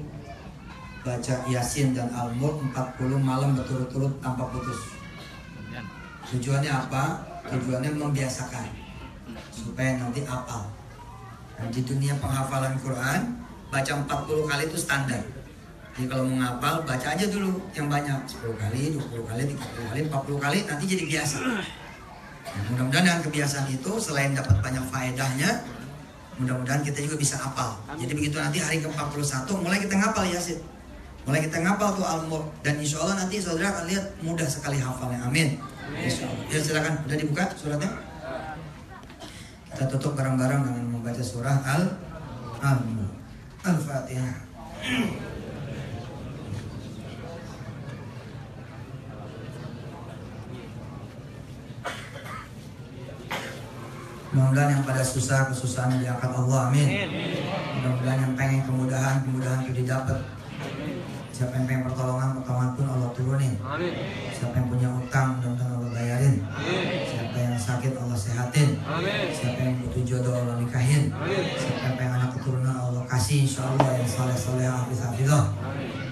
baca Yasin dan Al-Mulk 40 malam berturut-turut tanpa putus. Tujuannya apa? Tujuannya membiasakan supaya nanti hafal. Dan di dunia penghafalan Quran, baca 40 kali itu standar. Jadi kalau mau ngapal, baca aja dulu yang banyak, 10 kali, 20 kali, 30 kali, 40 kali, nanti jadi biasa. Nah, mudah-mudahan dengan kebiasaan itu, selain dapat banyak faedahnya, mudah-mudahan kita juga bisa hafal. Jadi begitu nanti hari ke-41, mulai kita ngapal Yasin. Mulai kita ngapal tuh Al-Mulk. Dan insya Allah nanti saudara akan lihat mudah sekali hafalnya. Amin. Insya Allah. Ya silakan, udah dibuka suratnya? Kita tutup bareng-bareng dengan membaca surah Al-Mulk. Al-Fatihah. Mudah-mudahan yang pada susah kesusahan diangkat Allah, amin. Mudah-mudahan yang pengen kemudahan itu didapat. Siapa yang pengen pertolongan pun Allah turunin. Siapa yang punya utang mudah-mudahan Allah bayarin. Siapa yang sakit Allah sehatin. Siapa yang butuh jodoh Allah nikahin. Siapa yang pengen anak keturunan Allah kasih insyaallah yang saleh-saleh hafiz-hafizah.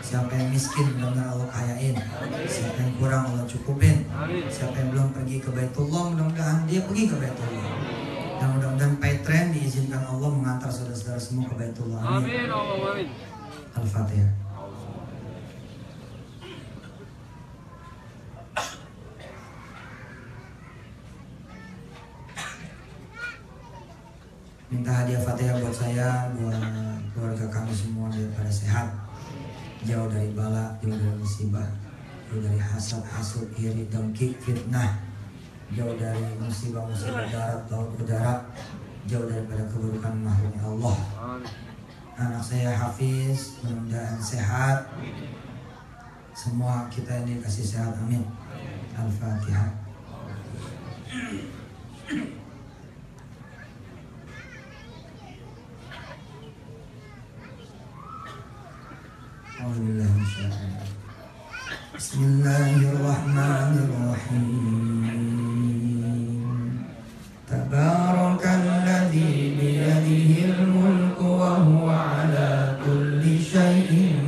Siapa yang miskin mudah-mudahan Allah kayain. Siapa yang kurang Allah cukupin. Siapa yang belum pergi ke Baitullah mudah-mudahan dia pergi ke Baitullah. Dan mudah-mudahan Paitren diizinkan Allah mengantar saudara-saudara semua ke Baitullah. Amin. Amin. Al-Fatihah. Minta hadiah Fatihah buat saya, buat keluarga kami semua daripada sehat, jauh dari bala, jauh dari musibah, jauh dari hasad, hasud, iri, dengki, fitnah, jauh dari musibah-musibah darat, laut, udara, jauh daripada keburukan makhluknya Allah. anak saya Hafiz, mudah-mudahan sehat. Semua kita ini kasih sehat, amin. Al-Fatihah. Bismillahirrahmanirrahim. Tabarakalladzi biyadihil mulku wa huwa ala kulli syai'in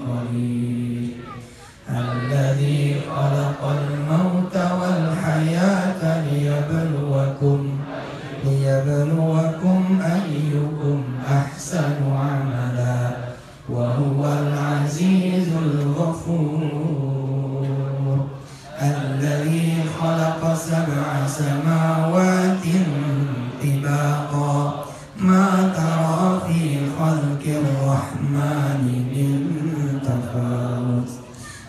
qadir. Alladzi khalaqal mauta wal hayata liyabluwakum ayyukum ahsanu amala. وهو العزيز الغفور الذي خلق 7 سماوات طباقا ما ترى في خلق الرحمن من تفاوت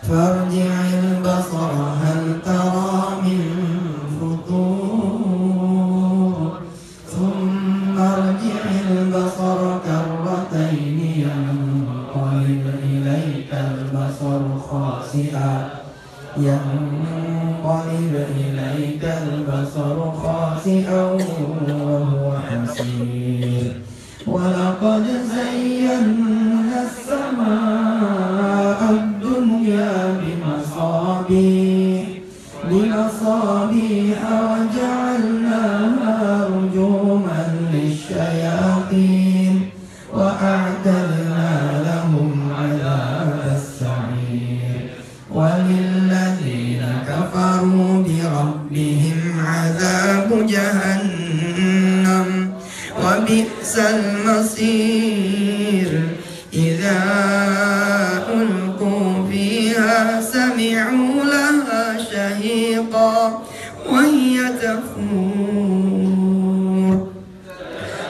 فارجع البصر هل ترى من فطور ثم ارجع البصر كرتين ينقلب إليك البصر خاسئا وهو حسير ولقد زينا السماء الدنيا بمصابيح وجعلناها رجوما للشياطين وأعتدنا لهم عذاب السعير وللذين كفروا بربهم عذاب جهنم وبئس المصير إذا ألقوا فيها سمعوا لها شهيقا وهي تفور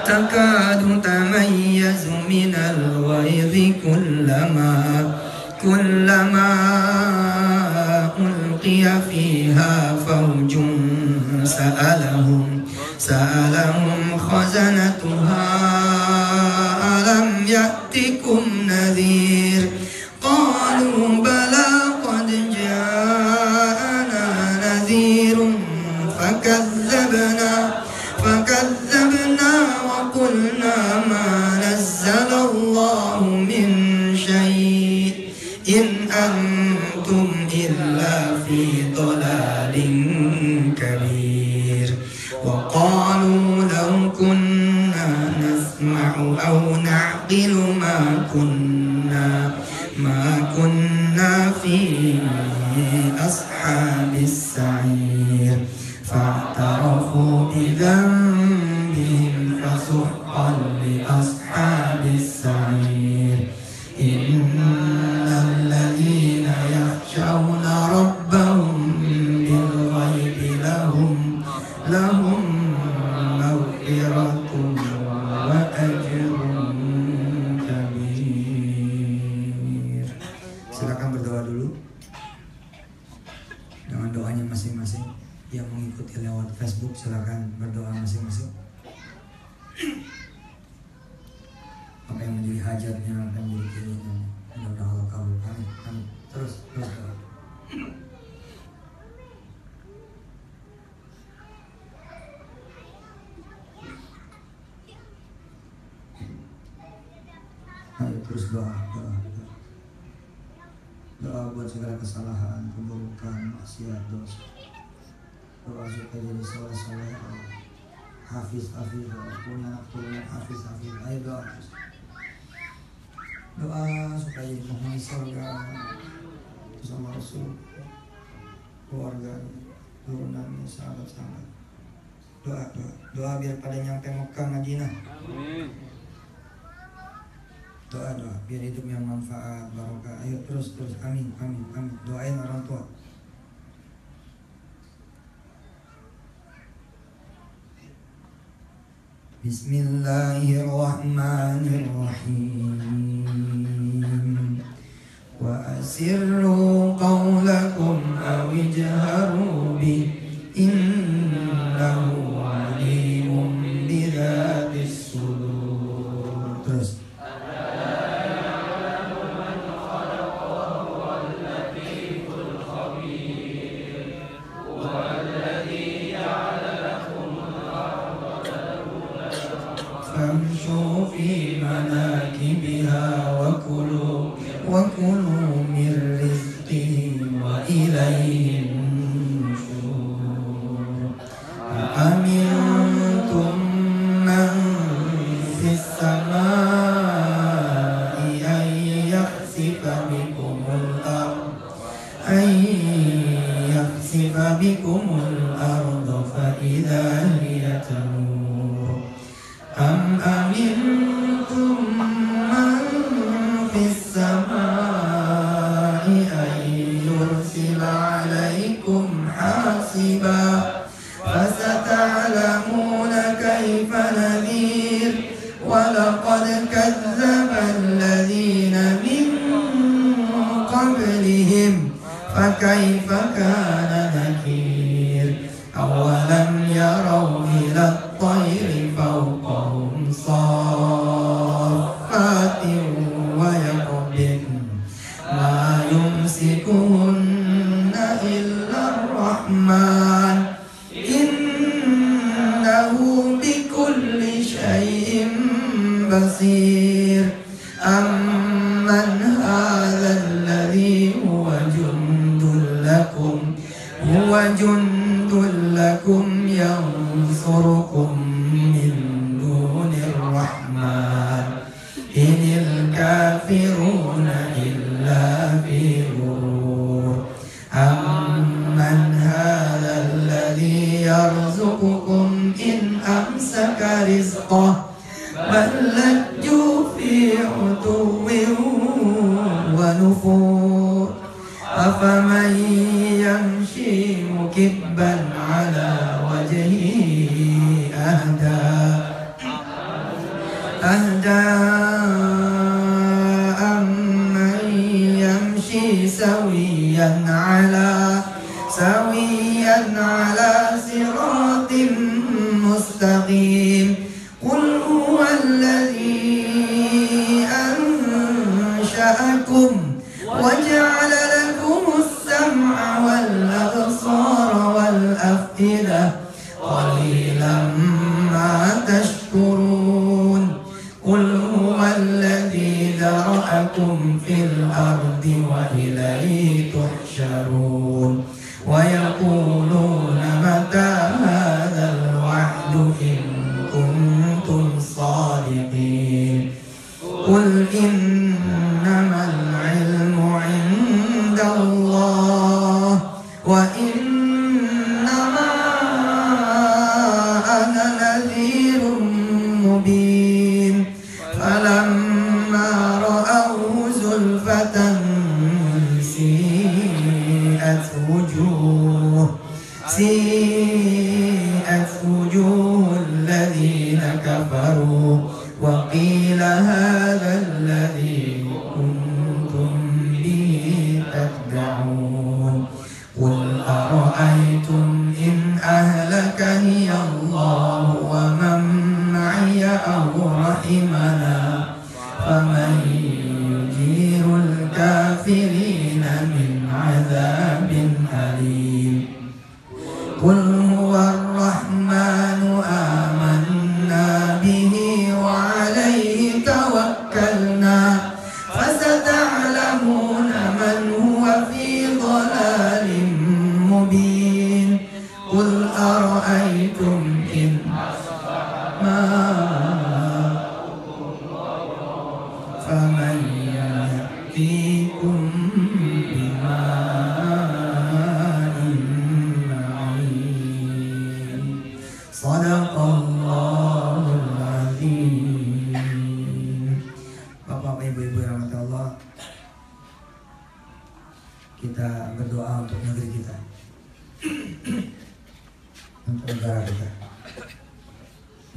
تكاد تميز من الغيظ كلما ألقي فيها فوج سألهم خزنتها ألم يأتكم نذير قالوا بلى قد جاءنا نذير فكذبنا وقلنا ما نزل الله من شيء إن أنتم إلا في ضلال كبير وقالوا لو كنا نسمع أو نعقل ما كنا في أصحاب السعير فاعترفوا بذنبهم فسحقا لأصحاب السعير إن الذين يخشون ربهم بالغيب لهم مغفرة وأجر كبير. Silakan berdoa dulu dengan doanya masing-masing. Yang mengikuti lewat Facebook silakan berdoa masing-masing. Apa yang menjadi hajatnya, apa yang menjadi keinginannya, mudah-mudahan Allah kabul. Amin. Terus doa. Ayo terus doa. Doa buat segala kesalahan, keburukan, maksiat, dosa. Doa supaya jadi soleh-soleh, Hafiz, punya anak turunan Hafiz. Ayo doa. Doa supaya jadi penghuni surga bersama Rasul, keluarga, turunannya, sahabat-sahabat. Doa biar pada nyampe Mekah Madinah. Doa biar hidup yang manfaat, barokah. Ayo terus amin. Doain orang tua. Bismillahirrahmanirrahim. Wa asirru qawlakum aw ijharu bi innahu alimun bidzatis sudur. Terus إليه النشور أأمنتم من في السماء أن يخسف بكم الأرض فإذا هي تمور أم أمنتم من في السماء أن يرسل عليكم حاصبا فستعلمون كيف نذير ولقد كذب الذين من قبلهم فكيف كان نكير أولم يروا إلى الطير فوقهم صافات ويقبضن ما يمسكهن إلا الرحمن إنه بكل شيء بصير أمن هذا الذي هو جند لكم ينصركم من دون الرحمن إن الكافرون إلا في غرور أمن هذا الذي يرزقكم إن أمسك رزقه بل لجوا في عتو ونفور أفمن يمشي مكبا على وجهه أهدى أمن يمشي سويا على صراط مستقيم قل هو الذي أنشأكم وجعل لكم السمع والأبصار والأفئدة قليلا ما تشكرون قل هو الذي ذرأكم في الأرض وإليه تحشرون ويقولون متى هذا الوعد إن كنتم صادقين قل إنما العلم عند الله وإنما أنا نذير مبين فلما رأوه زلفة سيئت وجوه الذين كفروا وقيل هذا الذي كنتم به تدعون قل أرأيتم إن أهلكني الله ومن معي أو رحمنا فمن يجير الكافرين من عذاب أليم قل هو الرحمن آمنا به وعليه توكلنا فستعلمون من هو في ضلال مبين قل أرأيتم إن ماؤكم فمن يأتيكم بماء معين صدق الله العظيم. Bapak Ibu rahmat Allah, kita berdoa untuk negeri kita, untuk negara kita,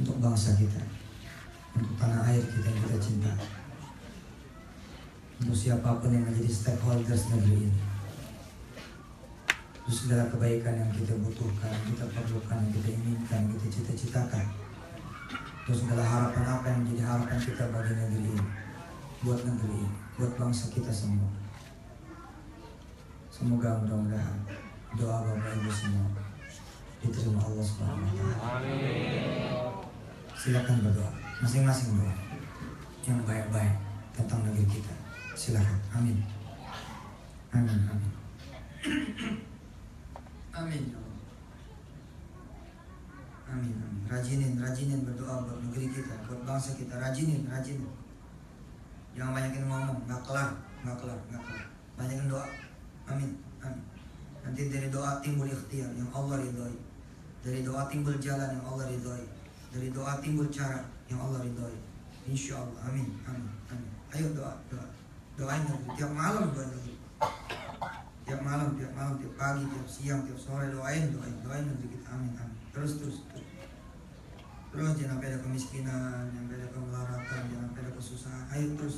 untuk bangsa kita, untuk tanah air kita yang kita cinta, untuk siapapun yang menjadi stakeholders negeri ini, untuk segala kebaikan yang kita butuhkan, kita perlukan, yang kita inginkan, yang kita cita-citakan, untuk segala harapan apa yang menjadi harapan kita bagi negeri ini, buat negeri ini, buat bangsa kita semua. Semoga mudah-mudahan doa Bapak Ibu semua diterima Allah Subhanahu wa taala. Silakan berdoa, masing-masing doa yang baik-baik tentang negeri kita. Silakan. Amin. Amin. Amin. Amin ya Allah. Amin, amin. Rajinin berdoa buat negeri kita, buat bangsa kita. Rajinin. Jangan banyakin ngomong, nggak kelar. Banyakin doa. Amin. Nanti dari doa timbul ikhtiar yang Allah ridhoi. Dari doa timbul jalan yang Allah ridhoi. Dari doa timbul cara yang Allah ridhoi. Insya Allah. Amin. Ayo doa. Doain tiap malam doain negeri. Tiap malam, tiap pagi, tiap siang, tiap sore doain negeri kita. Amin. Terus. Terus jangan sampai ada kemiskinan, jangan sampai ada kemelaratan, jangan sampai ada kesusahan. Ayo terus.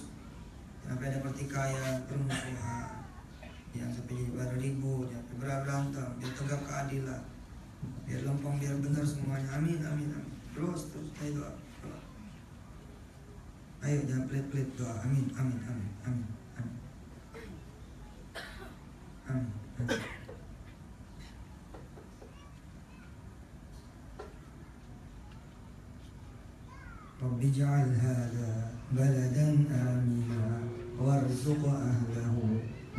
Jangan sampai ada pertikaian, permusuhan. Jangan sampai jadi pada ribut, jangan sampai berantem, biar tegak keadilan. Biar lempeng, biar benar semuanya. Amin. Terus. Ayo doa. Ayo jangan pelit-pelit doa. Amin. رب اجعل هذا بلدا آمنا وارزق أهله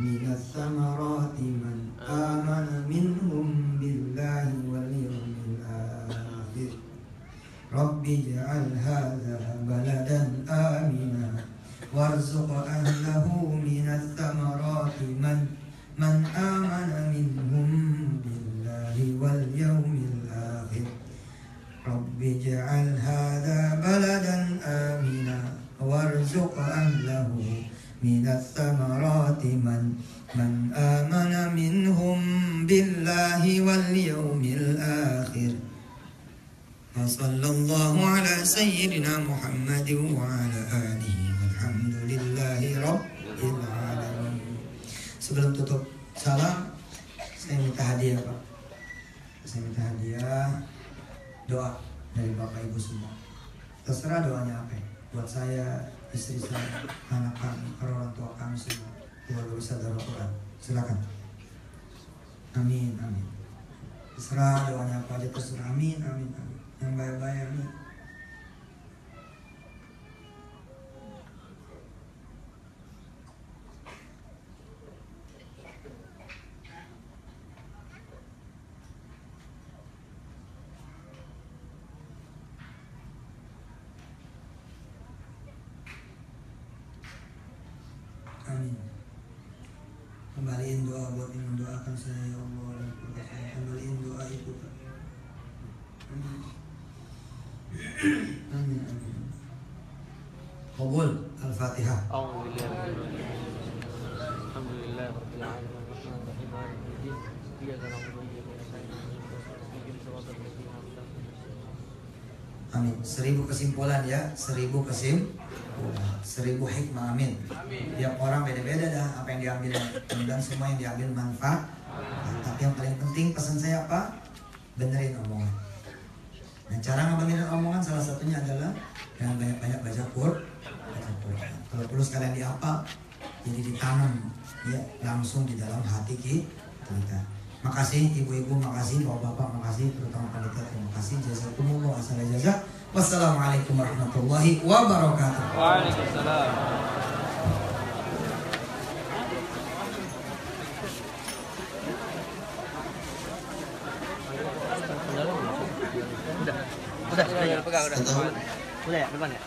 من الثمرات من آمن منهم بالله واليوم الآخر رب اجعل هذا بلدا آمنا وارزق أهله من الثمرات من آمن منهم بالله واليوم الآخر رب اجعل هذا بلدا آمنا وارزق أهله من الثمرات من آمن منهم بالله واليوم الآخر وصلى الله على سيدنا محمد وعلى آله والحمد لله رب العالمين. Sebelum tutup salam, saya minta hadiah Pak. Saya minta hadiah doa dari Bapak Ibu semua. Terserah doanya apa ya. Buat saya, istri saya, anak kami, orang tua kami semua. Keluarga besar Darul Quran. Silakan. Amin. Terserah doanya apa aja terserah. Amin. Yang baik-baik. Amin. Amin. Kembaliin doa buat yang mendoakan saya ya Allah. Kembaliin doa itu Pak. Amin. Qabul Al-Fatihah. Amin. 1000 kesimpulan ya. 1000 kesimpulan. 1000 hikmah. Amin. Tiap orang beda-beda dah apa yang diambil. Dan semua yang diambil manfaat. Tapi yang paling penting pesan saya apa? Benerin omongan. Nah, cara ngebenerin omongan salah satunya adalah dengan banyak-banyak baca Quran. Kalau perlu sekalian dihafal, jadi ditanam ya langsung di dalam hati kita. Makasih ibu-ibu, makasih bapak-bapak, makasih terutama panitia, terima kasih. Jazakumullah asal jazak. Wassalamualaikum warahmatullahi wabarakatuh. Waalaikumsalam. Udah pegang udah. Udah ya, depan ya.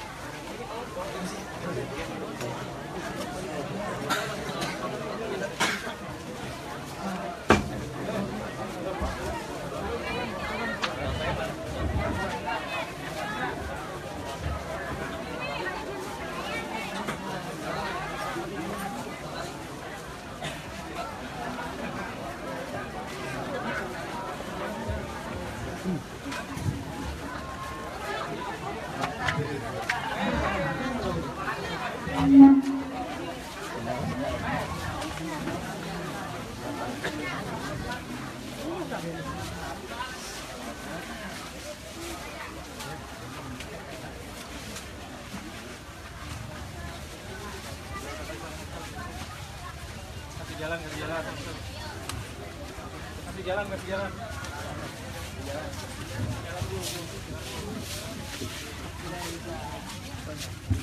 Kasih jalan. Jalan dulu.